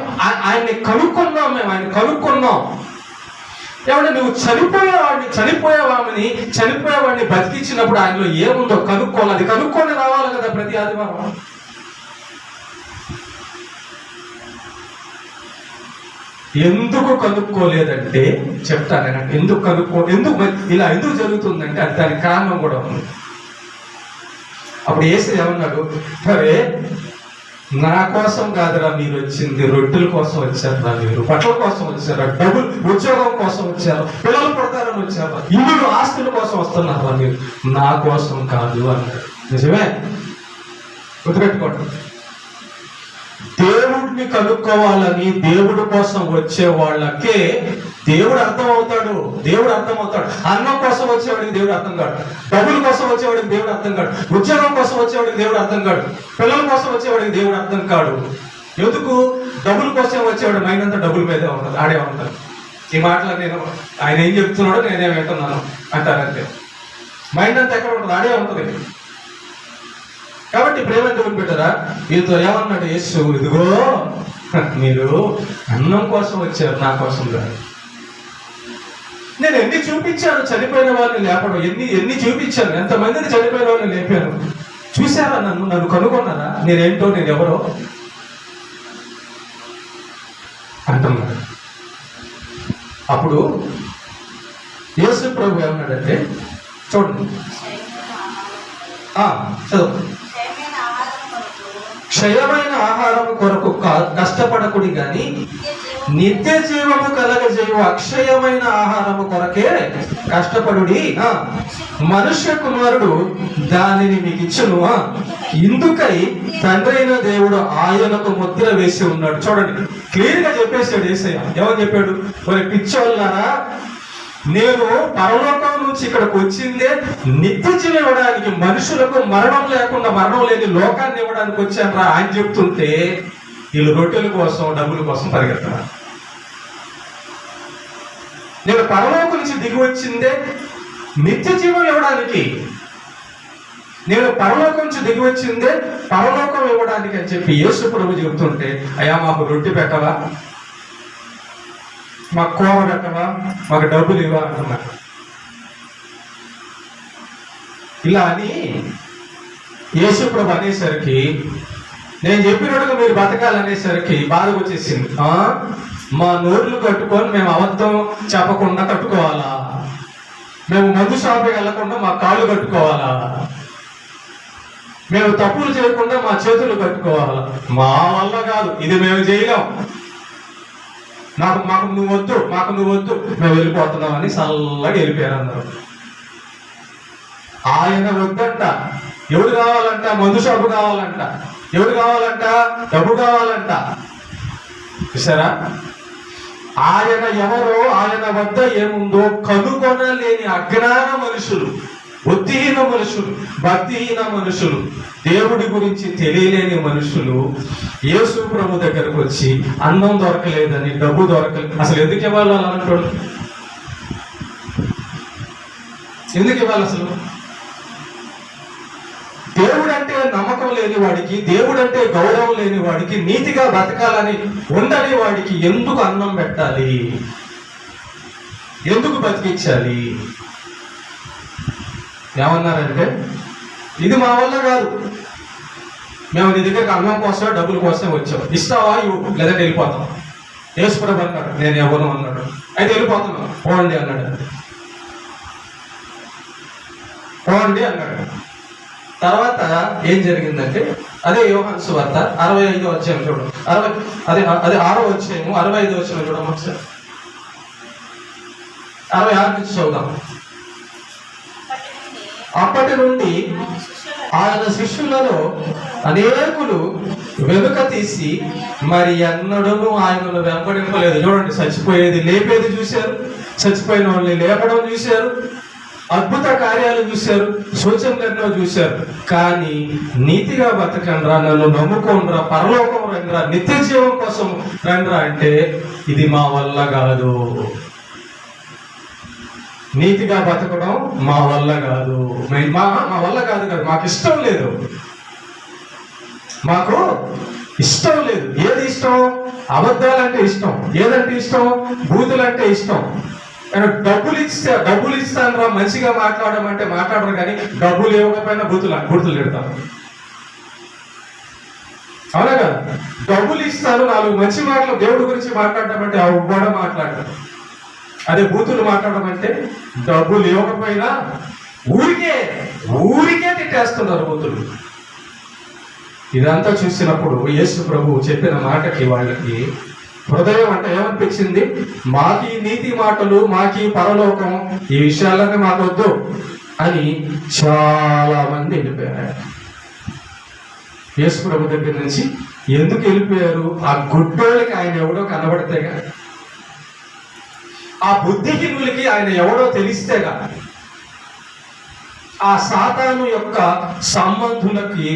ఆయన్ని కనుక్కున్నాం, మేము ఆయన కనుక్కున్నాం. ఏమంటే నువ్వు చనిపోయేవాడిని బతికించినప్పుడు ఆయనలో ఏముందో కనుక్కోవాలి. అది కనుక్కొని రావాలి కదా ప్రతి ఆదివారం. ఎందుకు కనుక్కోలేదంటే చెప్తాను. ఎందుకు జరుగుతుందంటే అది దానికి కారణం కూడా ఉంది. అప్పుడు యేసు ఏమన్నాడు? సరే, నా కోసం కాదురా మీరు వచ్చింది, రొట్టెల కోసం వచ్చారా, మీరు బట్టల కోసం వచ్చారా, డబ్బులు ఉద్యోగం కోసం వచ్చారు, పిల్లలు పుడతారని వచ్చారా, ఇల్లు ఆస్తుల కోసం వస్తున్నారా, మీరు నా కోసం కాదు అన్నాడు. నిజమే, గుర్తుపెట్టుకోండి. దేవుడిని కనుక్కోవాలని దేవుడి కోసం వచ్చే వాళ్ళకే దేవుడు అర్థమవుతాడు. అన్నం కోసం వచ్చేవాడికి దేవుడు అర్థం కాడు, డబ్బుల కోసం వచ్చేవాడికి దేవుడు అర్థం కాడు, ఉద్యోగం కోసం వచ్చేవాడికి దేవుడు అర్థం కాడు, పిల్లల కోసం వచ్చేవాడికి దేవుడు అర్థం కాడు. ఎందుకు? డబ్బుల కోసం వచ్చేవాడు మైండ్ అంతా డబ్బుల మీదే ఉంటుంది, ఆడే ఉంటాడు. ఈ మాటలు నేను ఆయన ఏం చెప్తున్నాడో నేనేం వింటున్నాను అంటారంతే. మైండ్ అంతా ఎక్కడ ఉంటుంది? ఆడే ఉంటుంది. కాబట్టి ప్రేమ దేవుని పెట్టారా? వీరితో ఏమన్నాడు యేసు? ఇదిగో మీరు అన్నం కోసం వచ్చారు, నా కోసం కాదు. నేను ఎన్ని చూపించాను చనిపోయిన వాళ్ళని లేపడం, ఎన్ని చూపించాను, ఎంతమందిని చనిపోయిన వాళ్ళని లేపాను. చూసారా? నన్ను కనుగొన్నారా? నేనేంటో, నేను ఎవరో అంటున్నాడు. అప్పుడు యేసు ప్రభు ఏమన్నాడంటే, చూడండి, చదువు. క్షయమైన ఆహారం కొరకు కష్టపడకుడి గాని నిత్య జీవము కలగజేయు అక్షయమైన ఆహారము కొరకే కష్టపడుడి. మనుష్య కుమారుడు దానిని మీకు ఇచ్చును. ఇందుకై తండ్రి అయిన దేవుడు ఆయనకు ముద్ర వేసి ఉన్నాడు. చూడండి, క్లియర్ గా చెప్పేశాడు యేసయ్య. ఏమని చెప్పాడు? మరి పిచ్చోళ్ళారా, నేను పరలోకం నుంచి ఇక్కడికి వచ్చిందే నిత్య జీవం ఇవ్వడానికి, మనుషులకు మరణం లేకుండా మరణం లేని లోకాన్ని ఇవ్వడానికి వచ్చాను రా అని చెప్తుంటే వీళ్ళు రొట్టెల కోసం, డబ్బుల కోసం పరిగెత్తరా. నేను పరలోకం నుంచి దిగి వచ్చిందే నిత్య జీవం ఇవ్వడానికి, నేను పరలోకం నుంచి దిగి వచ్చిందే పరలోకం ఇవ్వడానికి అని చెప్పి యేసు ప్రభు చెబుతుంటే, అయ్యా మాకు రొట్టె పెట్టవా, మాకు కూర పెట్టవా, మాకు డబ్బులు ఇవ్వ అంటున్నా. ఇలా అని యేసు ప్రభు అనేసరికి, నేను చెప్పినట్టుగా మీరు బతకాలనేసరికి బాధ వచ్చేసింది. మా నోర్లు కట్టుకొని మేము అబద్ధం చెప్పకుండా కట్టుకోవాలా, మేము మందు షాపుకి వెళ్ళకుండా మా కాళ్ళు కట్టుకోవాలా, మేము తప్పులు చేయకుండా మా చేతులు కట్టుకోవాలా? మా వల్ల కాదు, ఇది మేము చేయలేం, మాకు నువ్వు వద్దు, మేము వెళ్ళిపోతున్నామని చల్లగా వెళ్ళిపోయారు అందరూ. ఆయన వద్దంట. ఎవడు కావాలంట? మందు షాపు కావాలంట. ఎవడు కావాలంట? డబ్బు కావాలంట. చూసారా? ఆయన ఎవరో, ఆయన వద్ద ఏముందో కనుగొనలేని అజ్ఞాన మనుషులు. బుద్ధిహీన మనుషులు, భక్తిహీన మనుషులు, దేవుడి గురించి తెలియలేని మనుషులు యేసు ప్రభు దగ్గరకు వచ్చి అన్నం దొరకలేదని, డబ్బు దొరకలేదు, అసలు ఎందుకు ఇవ్వాలి అలాంటోడు? ఎందుకు ఇవ్వాలి అసలు? దేవుడు అంటే నమ్మకం లేని వాడికి, దేవుడు అంటే గౌరవం లేని వాడికి, నీతిగా బతకాలని ఉండని వాడికి ఎందుకు అన్నం పెట్టాలి? ఎందుకు బతికించాలి? ఏమన్నారంటే, ఇది మా వల్ల కాదు, మేము నీ దగ్గరికి అన్నం కోసం డబ్బుల కోసం వచ్చాం, ఇస్తావా ఇవ్వు, లేదంటే వెళ్ళిపోతాం. యేసుప్రభు అన్నాడు, నేను ఎవరు అన్నాడు. అయితే వెళ్ళిపోతున్నాం, పోండి అన్నాడు. పోండి అన్నాడు. తర్వాత ఏం జరిగిందంటే, అదే యోహాను సువార్త 65వ అధ్యాయం చూడండి, అదే 6వ అధ్యాయము 65వ వచనం చూడడం ఒకసారి. 66 నుంచి చదువుదాం. అప్పటి నుండి ఆయన శిష్యులలో అనేకులు వెనుక తీసి మరి ఎన్నడూ ఆయనను వెంబడింపలేదు. చూడండి, చచ్చిపోయేది లేపేది చూశారు, చచ్చిపోయిన వాళ్ళని లేపడం చూశారు, అద్భుత కార్యాలు చూశారు, సూచనలు ఎన్నో చూశారు. కానీ నీతిగా బతకండ్రా, నన్ను నమ్ముకోండ్రా, పరలోకం రండిరా, నిత్య జీవం కోసం రండిరా అంటే ఇది మా వల్ల కాదు. నీతిగా బతకడం మా వల్ల కాదు, మా వల్ల కాదు కాదు, మాకు ఇష్టం లేదు, మాకు ఇష్టం లేదు. ఏది ఇష్టం? అబద్ధాలంటే ఇష్టం. ఏదంటే ఇష్టం? బూతులంటే ఇష్టం. డబ్బులు ఇస్తాను రా, మంచిగా మాట్లాడమంటే మాట్లాడరు, కానీ డబ్బులు ఇవ్వకపోయినా బూతులు పెడతారు. అవునా కదా? డబ్బులు ఇస్తాను, 4 మంచి మాటలు దేవుడి గురించి మాట్లాడమంటే అవి కూడా మాట్లాడతారు. అదే బూతులు మాట్లాడడం అంటే డబ్బులు ఇవ్వకపోయినా ఊరికే తిట్టేస్తున్నారు బూతులు. ఇదంతా చూసినప్పుడు యేసు ప్రభు చెప్పిన మాటకి వాళ్ళకి హృదయం అంటే ఏమనిపించింది? మాకి నీతి మాటలు, మాకి పరలోకం, ఈ విషయాలన్నీ మాకు వద్దు అని చాలా మంది వెళ్ళిపోయారు. యేసు ప్రభు దగ్గర నుంచి ఎందుకు వెళ్ళిపోయారు? ఆ గుడ్డోళ్ళకి ఆయన ఎవడో కనబడితేగా, ఆ బుద్ధిహీనులకి ఆయన ఎవడో తెలిస్తేగా, ఆ సాతాను యొక్క సంబంధులకి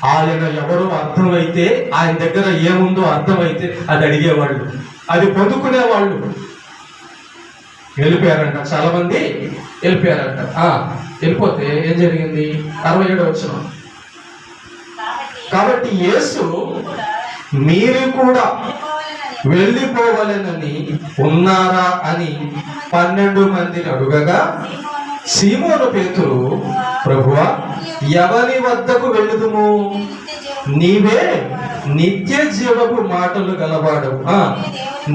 ఆయన ఎవరో అర్థమైతే, ఆయన దగ్గర ఏముందో అర్థమైతే అది అడిగేవాళ్ళు, అది పొందుకునేవాళ్ళు. వెళ్ళిపోయారంట, చాలా మంది వెళ్ళిపోయారంట. వెళ్ళిపోతే ఏం జరిగింది? 67వ వచనం. కాబట్టి యేసు మీరు కూడా వెళ్ళిపోవాలనని ఉన్నారా అని 12 మందిని అడుగగా, సీమోను పేతురు, ప్రభువా ఎవరి వద్దకు వెళ్ళుదుము? నీవే నిత్య జీవపు మాటలు గలవాడవు,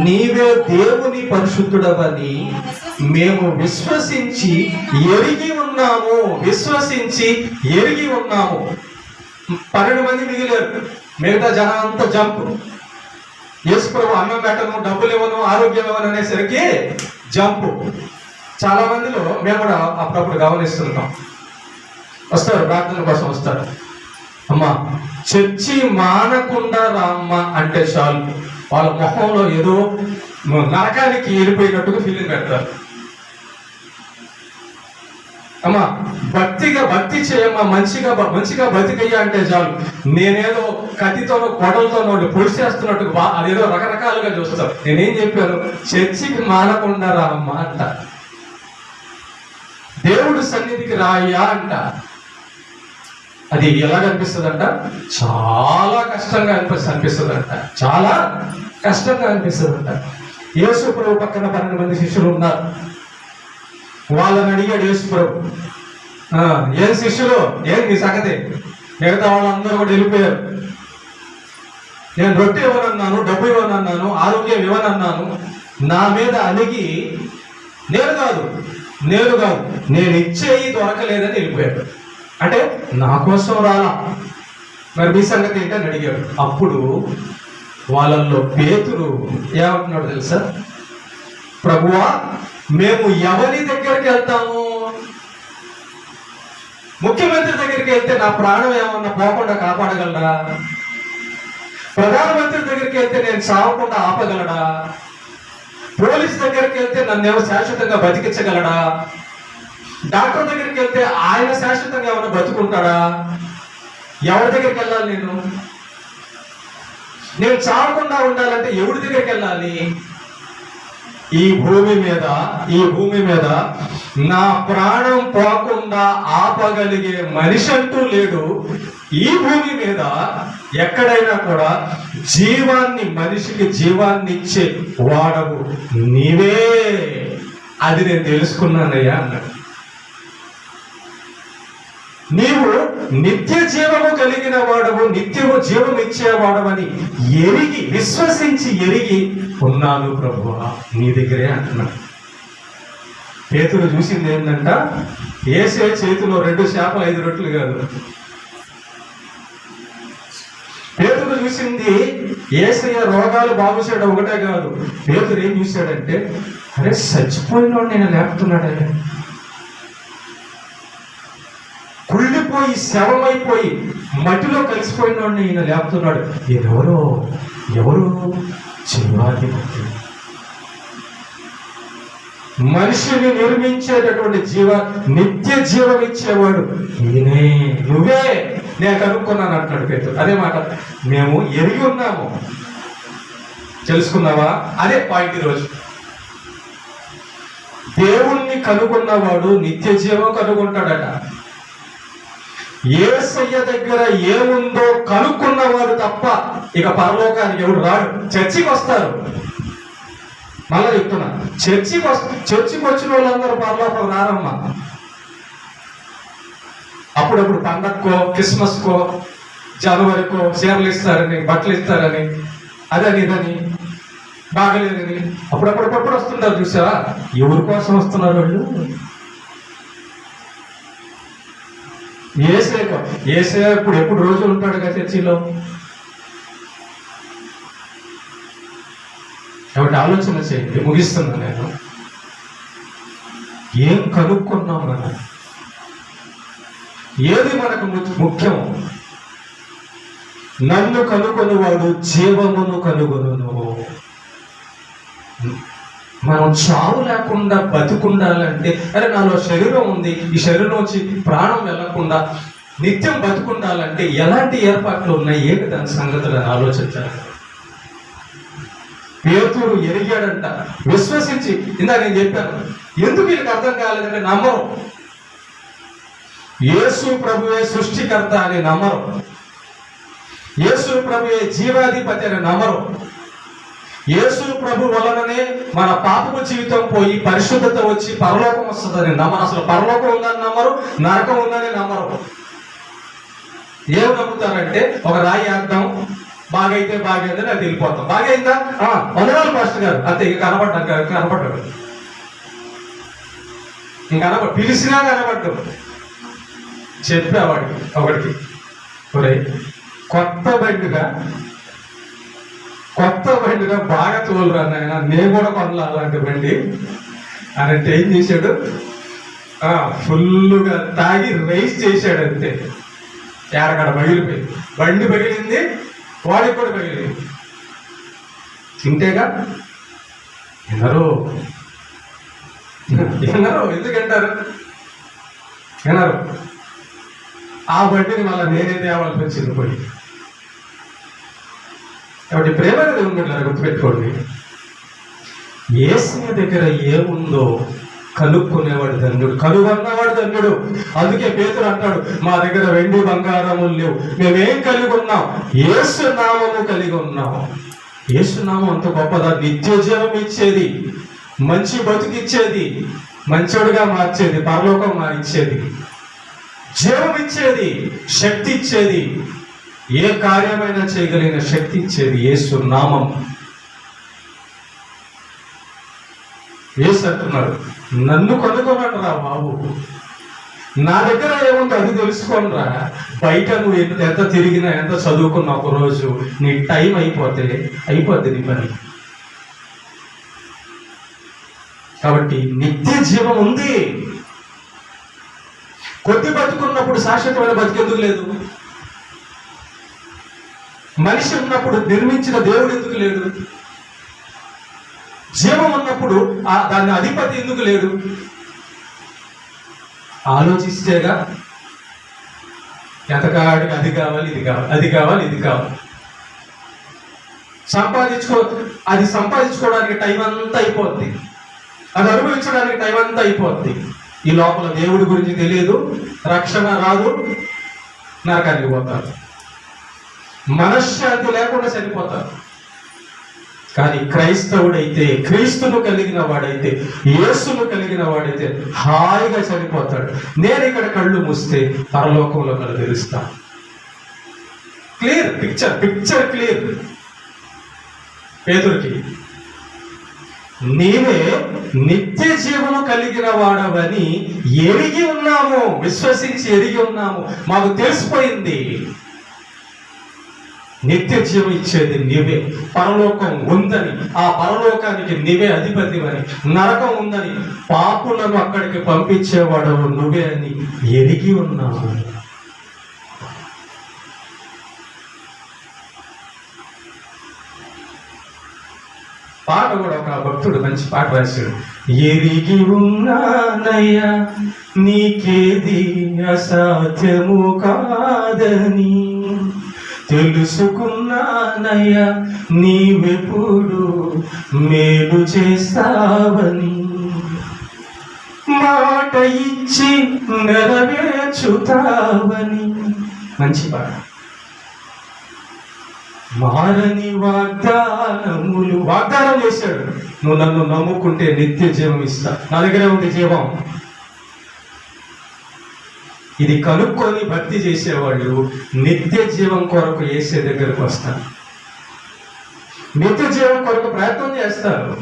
నీవే దేవుని పరిశుద్ధుడవని మేము విశ్వసించి ఎరిగి ఉన్నాము. 12 మంది మిగిలారు, మిగతా జనం అంతా జంపు. యేసు ప్రభు అన్నం పెట్టను, డబ్బులు ఇవ్వను, ఆరోగ్యం ఇవ్వను అనేసరికి జంపు. చాలా మందిలో మేము కూడా అప్పుడప్పుడు గమనిస్తుంటాం, వస్తారు ప్రార్థన కోసం వస్తారు, అమ్మా చర్చి మానకుండా రామ్మ అంటే చాలు, వాళ్ళ మొహంలో ఏదో నరకానికి వెళ్ళిపోయినట్టుగా ఫీలింగ్ పెడతారు. అమ్మా భక్తి చేయమ్మా, మంచిగా బతికయ్యా అంటే చాలు, నేనేదో కత్తితోనో కొడలతోనో పొడిచేస్తున్నట్టుగా అదేదో రకరకాలుగా చూస్తారు. నేనేం చెప్పాను? చర్చికి మానకుండా రామ్మా అంట, దేవుడు సన్నిధికి రాయ్యా అంట. అది ఎలా అనిపిస్తుందంట? చాలా కష్టంగా అనిపిస్తుందంట, చాలా కష్టంగా అనిపిస్తుందంట. యేసు ప్రభు పక్కన 12 మంది శిష్యులు ఉన్నారు. వాళ్ళని అడిగాడు యేసు ప్రభు, ఏం శిష్యులు, ఏం నీ సంగతి? మిగతా వాళ్ళందరూ కూడా వెళ్ళిపోయారు. నేను రొట్టె ఇవ్వనన్నాను, డబ్బు ఇవ్వనన్నాను, ఆరోగ్యం ఇవ్వనన్నాను, నా మీద అలిగి నేను కాదు నేను ఇచ్చేయి దొరకలేదని వెళ్ళిపోయాడు. అంటే నా కోసం రాలా, మరి మీ సంగతి ఏంటని అడిగాడు. అప్పుడు వాళ్ళల్లో పేతురు ఏమంటున్నాడు తెలుసా? ప్రభువా మేము ఎవరి దగ్గరికి వెళ్తాము? ముఖ్యమంత్రి దగ్గరికి వెళ్తే నా ప్రాణం ఏమన్నా పోకుండా కాపాడగలడా? ప్రధానమంత్రి దగ్గరికి వెళ్తే నేను చావకుండా ఆపగలడా? పోలీస్ దగ్గరికి వెళ్తే నన్ను శాశ్వతంగా బతికించగలడా? డాక్టర్ దగ్గరికి వెళ్తే ఆయన శాశ్వతంగా ఏమైనా బతుకుంటాడా? ఎవరి దగ్గరికి వెళ్ళాలి? నేను చావకుండా ఉండాలంటే ఎవరి దగ్గరికి వెళ్ళాలి? ఈ భూమి మీద నా ప్రాణం పోకుండా ఆపగలిగే మనిషి అంటూ లేడు. ఈ భూమి మీద ఎక్కడైనా కూడా మనిషికి జీవాన్ని ఇచ్చే వాడవు నీవే, అది నేను తెలుసుకున్నానయ్యా అన్నాడు. నీవు నిత్య జీవము కలిగిన వాడవు, నిత్యము జీవం ఇచ్చేవాడవని విశ్వసించి ఎరిగి ఉన్నాను ప్రభువా నీ దగ్గరే అంటున్నాడు. పేతురు చూసింది ఏంటంట? యేసే చేతిలో 2 చేపలు 5 రొట్టెలు కాదు. పేతురు చూసింది యేసయ్య రోగాలు బాగు చేయడం ఒకటే కాదు. పేతురు ఏం చూశాడంటే, అరే చచ్చిపోయినోడు నేను లేపుతున్నాడే, కుళ్ళిపోయి శవమైపోయి మట్టిలో కలిసిపోయినోడిని ఈయన లేపుతున్నాడు. ఎవరు జీవాధిపతి, మనిషిని నిర్మించేటటువంటి నిత్య జీవం ఇచ్చేవాడు ఈయనే, నువ్వే నేను కనుక్కున్నాను అంటున్నాడు పేతురు. అదే మాట మేము ఎరిగి ఉన్నాము, తెలుసుకున్నావా? అదే పాయింట్ ఈరోజు. దేవుణ్ణి కనుగొన్నవాడు నిత్య జీవం కనుగొంటాడట. యేసయ్య దగ్గర ఏముందో కనుక్కున్నవాడు తప్ప ఇక పరలోకానికి ఎవడు రాడు. చర్చికి వస్తారు, మళ్ళా చెప్తున్నా, చర్చికి వచ్చిన వాళ్ళందరూ పరలోకం రారమ్మా. అప్పుడప్పుడు పండక్కో, క్రిస్మస్కో, జనవరికో చీరలు ఇస్తారని, బట్టలు ఇస్తారని, అదని ఇదని బాగలేదని అప్పుడప్పుడు వస్తుంటారు. చూసావా? ఎవరి కోసం వస్తున్నారు వాళ్ళు? ఏసే ఎప్పుడు రోజు ఉంటాడు కదా చర్చిలో. కాబట్టి ఆలోచన చేయండి, ముగిస్తున్నా నేను. ఏం కనుక్కున్నాం మనం? ఏది మనకు ముఖ్యం? నన్ను కనుగొనువాడు జీవమును కనుగొనును. మనం చావు లేకుండా బతుకుండాలంటే, అరే నాలో శరీరం ఉంది, ఈ శరీరం నుంచి ప్రాణం వెళ్ళకుండా నిత్యం బతుకుండాలంటే ఎలాంటి ఏర్పాట్లు ఉన్నాయి, ఏంటి దాని సంగతులను ఆలోచించాలి. పేతురు ఎరిగాడంట, విశ్వసించి. ఇందాక నేను చెప్పాను, ఎందుకు వీళ్ళకి అర్థం కాలేదంటే నమ్మరు. యేసు ప్రభువే సృష్టికర్త అని నమ్మరు, యేసు ప్రభువే జీవాధిపతి అని నమ్మరు. యేసు ప్రభు వలననే మన పాపపు జీవితం పోయి పరిశుద్ధత వచ్చి పరలోకం వస్తుందని నమ్మరు. అసలు పరలోకం ఉందని నమ్మరు, నరకం ఉందని నమ్మరు. ఏం నమ్ముతారంటే, ఒక రాయి వేద్దాం, బాగైతే బాగైందని అది వెళ్ళిపోతాం. బాగైందా? వందనాలు పాస్టర్ గారు, అంతే. ఇక కనపడ్డాడు పిలిచినా కనపడ్డాడు. చెప్పేవాడికి ఒకటికి, ఒరే కొత్త బండిగా బాగా తోలురా నాయన, నేను కూడా కొనలా అలాంటి బండి అని అంటే ఏం చేశాడు? ఫుల్గా తాగి రైస్ చేశాడు. అంతే, ఏడగడ పగిలిపోయి, బండి పగిలింది, వాడికి కూడా పగిలింది. తింటేగా వినరు. ఎందుకంటారు? వినరు. ఆ బండిని మళ్ళీ నేనే తేవాల్సి వచ్చింది పోయి. కాబట్టి ప్రేమ అనేది ఉండాలి, గుర్తుపెట్టుకోండి. యేసయ్య దగ్గర ఏముందో కనుక్కునేవాడు ధన్యుడు, కనుగొన్నవాడు ధన్యుడు. అందుకే పేతురు అంటాడు, మా దగ్గర వెండి బంగారములు లేవు, మేమేం కలిగి ఉన్నాం? యేసు నామము కలిగి ఉన్నాం. యేసు నామం అంత గొప్పదా? నిత్య జీవం ఇచ్చేది, మంచి బతుకిచ్చేది, మంచోడుగా మార్చేది, పరలోకం మారిచ్చేది, జీవం ఇచ్చేది, శక్తి ఇచ్చేది, ఏ కార్యమైనా చేయగలిగిన శక్తి ఇచ్చేది యేసు నామం. యేసు అంటున్నాడు, నన్ను కనుగొనండి రా బాబు, నా దగ్గర ఏముందో అది తెలుసుకోండి రా. బయట నువ్వు ఎంత తిరిగినా, ఎంత చదువుకున్నా, ఒక రోజు నీ టైం అయిపోద్ది నీ పని. కాబట్టి నిత్య జీవం ఉంది. కొద్ది బతుకున్నప్పుడు శాశ్వతమైన బతికెందుకు లేదు? మనిషి ఉన్నప్పుడు నిర్మించిన దేవుడు ఎందుకు లేడు? జీవం ఉన్నప్పుడు దాని అధిపతి ఎందుకు లేడు? ఆలోచిస్తేగా ఎంతకాడికి అది కావాలి ఇది కావాలి, అది కావాలి ఇది కావాలి. అది సంపాదించుకోవడానికి టైం అంతా అయిపోద్ది, అది అనుభవించడానికి టైం అంతా అయిపోద్ది. ఈ లోపల దేవుడి గురించి తెలియదు, రక్షణ రాదు, నరకానికి పోతారు, మనశ్శాంతి లేకుండా చనిపోతారు. కానీ క్రైస్తవుడైతే, క్రీస్తును కలిగిన వాడైతే, యేసును కలిగిన వాడైతే హాయిగా చనిపోతాడు. నేను ఇక్కడ కళ్ళు మూస్తే పరలోకంలో కళ్ళు తెరుస్తా. Clear picture clear. పేతురుకి నీవే నిత్య జీవము కలిగిన వాడవని ఎరిగి ఉన్నాము, విశ్వసించి ఎరిగి ఉన్నాము, మాకు తెలిసిపోయింది. నిత్య జీవం ఇచ్చేది నీవే, పరలోకం ఉందని, ఆ పరలోకానికి నీవే అధిపతివని, నరకం ఉందని, పాపులను అక్కడికి పంపించేవాడవు నువ్వే అని ఎరిగి ఉన్నాము. పాట కూడా ఒక భక్తుడు మంచి పాట రాశాడు. ఎరిగి ఉన్నానయ్యా నీకేది అసాధ్యము కాదని, తెలుసుకున్నానయ్యా నీవెప్పుడు మేలు చేస్తావని, మాట ఇచ్చి నెరవేర్చుతావని. మంచి పాట. మారని వాగ్దానం చేశాడు. నువ్వు నన్ను నమ్ముకుంటే నిత్య జీవం ఇస్తా, నా దగ్గరే ఉంది జీవం. ఇది కనుక్కొని భక్తి చేసేవాళ్ళు నిత్య జీవం కొరకు యేసే దగ్గరకు వస్తారు, నిత్య జీవం కొరకు ప్రయత్నం చేస్తారు.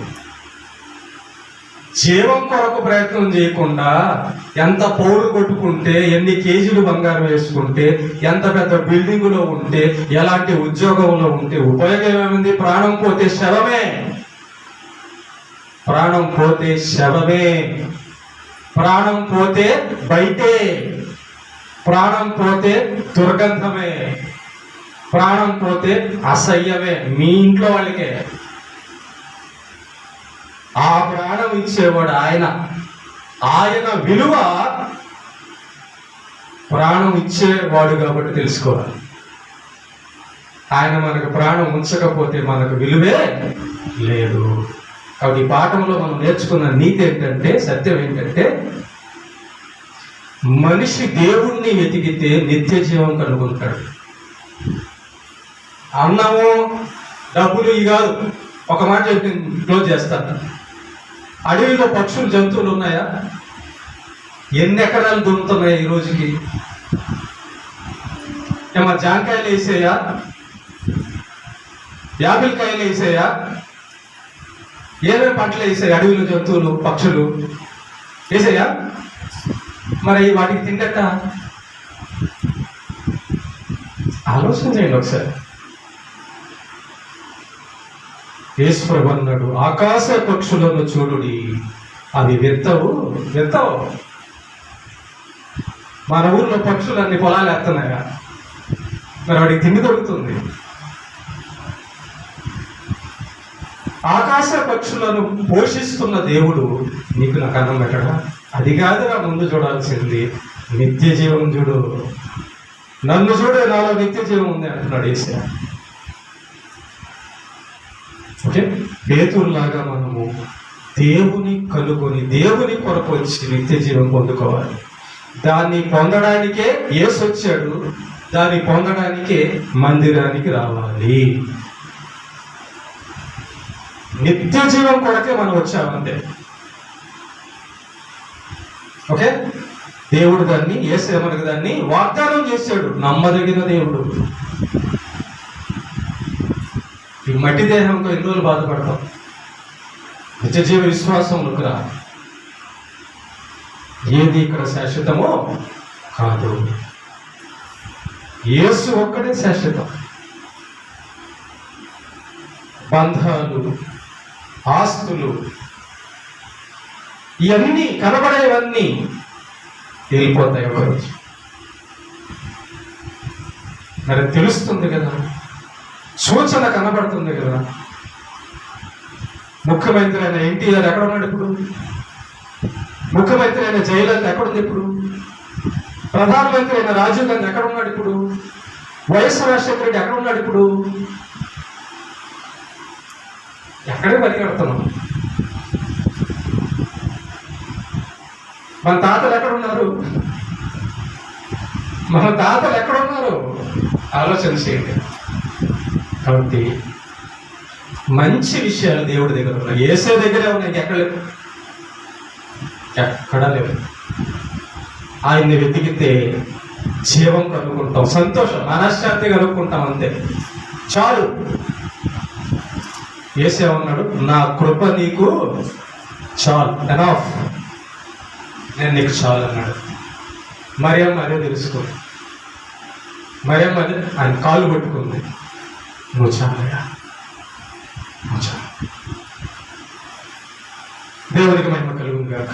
జీవం కొరకు ప్రయత్నం చేయకుండా ఎంత పౌరు కొట్టుకుంటే, ఎన్ని కేజీలు బంగారం వేసుకుంటే, ఎంత పెద్ద బిల్డింగులో ఉంటే, ఎలాంటి ఉద్యోగంలో ఉంటే ఉపయోగం ఏమైంది? ప్రాణం పోతే శవమే, ప్రాణం పోతే శవమే, ప్రాణం పోతే బయటే, ప్రాణం పోతే దుర్గంధమే, ప్రాణం పోతే అసహ్యమే, మీ ఇంట్లో వాళ్ళకే. ఆ ప్రాణం ఇచ్చేవాడు ఆయన విలువ ప్రాణం ఇచ్చేవాడు కాబట్టి తెలుసుకోవాలి. ఆయన మనకు ప్రాణం ఉంచకపోతే మనకు విలువే లేదు. కాబట్టి ఈ పాఠంలో మనం నేర్చుకున్న నీతి ఏంటంటే, సత్యం ఏంటంటే, మనిషి దేవుణ్ణి వెతికితే నిత్య జీవం కనుగొంటాడు. అన్నము డబ్బులు ఇవి కాదు. ఒక మాట చెప్పి క్లోజ్ చేస్తాను. అడవిలో పక్షులు, జంతువులు ఉన్నాయా? ఎన్ని ఎకరాలు దొరుకుతున్నాయి ఈ రోజుకి? ఏమన్నా జాంకాయలు వేసేయా? యాపిల్కాయలు వేసేయా? ఏమేమి పంటలు వేసాయి అడవిలో జంతువులు, పక్షులు వేసాయా? మరి వాటికి తింటట ఆలోచన చేయండి ఒకసారి. యేసుప్రభు అన్నాడు, ఆకాశ పక్షులను చూడుడి, అవి విత్తవు. మన ఊర్లో పక్షులు అన్ని పొలాలు ఎత్తన్నాయా? మరి వాడికి తిండి దొరుకుతుంది. ఆకాశ పక్షులను పోషిస్తున్న దేవుడు నీకు నాకు అన్నం పెట్టడా? అది కాదురా ముందు చూడాల్సింది, నిత్య జీవం చూడు. నన్ను చూడే, నాలో నిత్య జీవం ఉంది అంటున్నాడు యేసయ్య. ఓకే, పేతురులాగా మనము దేవుని కనుగొని దేవుని కొరకు వచ్చి నిత్య జీవం పొందుకోవాలి. దాన్ని పొందడానికే యేసు వచ్చాడు, దాన్ని పొందడానికే మందిరానికి రావాలి. నిత్య జీవం కొరకే మనం వచ్చామంతే. ఓకే, దేవుడు దాన్ని, యేసయ్య మనకు దాన్ని వాగ్దానం చేశాడు. నమ్మదగిన దేవుడు. ఈ మట్టి దేహంతో ఎన్ని రోజులు బాధపడతాం? నిత్య జీవ విశ్వాసంలోకి రా. ఏది ఇక్కడ శాశ్వతమో కాదు, యేసు ఒక్కడే శాశ్వతం. బంధాలు, ఆస్తులు, ఇవన్నీ కనబడేవన్నీ వెళ్ళిపోతాయి ఒకరోజు. మరి తెలుస్తుంది కదా, సూచన కనబడుతుంది కదా. ముఖ్యమంత్రి అయిన ఎన్టీఆర్ ఎక్కడ ఉన్నాడు ఇప్పుడు? ముఖ్యమంత్రి అయిన జయలలిత ఎక్కడుంది ఇప్పుడు? ప్రధానమంత్రి అయిన రాజీవ్ గాంధీ ఎక్కడ ఉన్నాడు ఇప్పుడు? వైఎస్ రాజశేఖర రెడ్డి ఎక్కడ ఉన్నాడు ఇప్పుడు? ఎక్కడే పరిగెడుతున్నాం. మన తాతలు ఎక్కడున్నారు? మన తాతలు ఎక్కడున్నారు? ఆలోచన చేయండి. కాబట్టి మంచి విషయాలు దేవుడి దగ్గర ఉన్నాయి, యేసే దగ్గరే ఉన్నాయి. ఎక్కడా లేవు. ఆయన్ని వెతికితే జీవం కలుగుకుంటాం, సంతోషం, మనశ్శాంతి కలుగుకుంటాం, అంతే చాలు. యేసే ఉన్నాడు, నా కృప నీకు చాలు, ఎనఫ్, నేను నీకు చాలు అన్నాడు. మరియమ్మ అదే తెలుసుకుంది. మరియమ్మ అదే ఆయన కాళ్ళు పట్టుకుంది, నువ్వు చాలయ్యా, నువ్వు చాలు. దేవునికి మహిమ కలుగును గాక.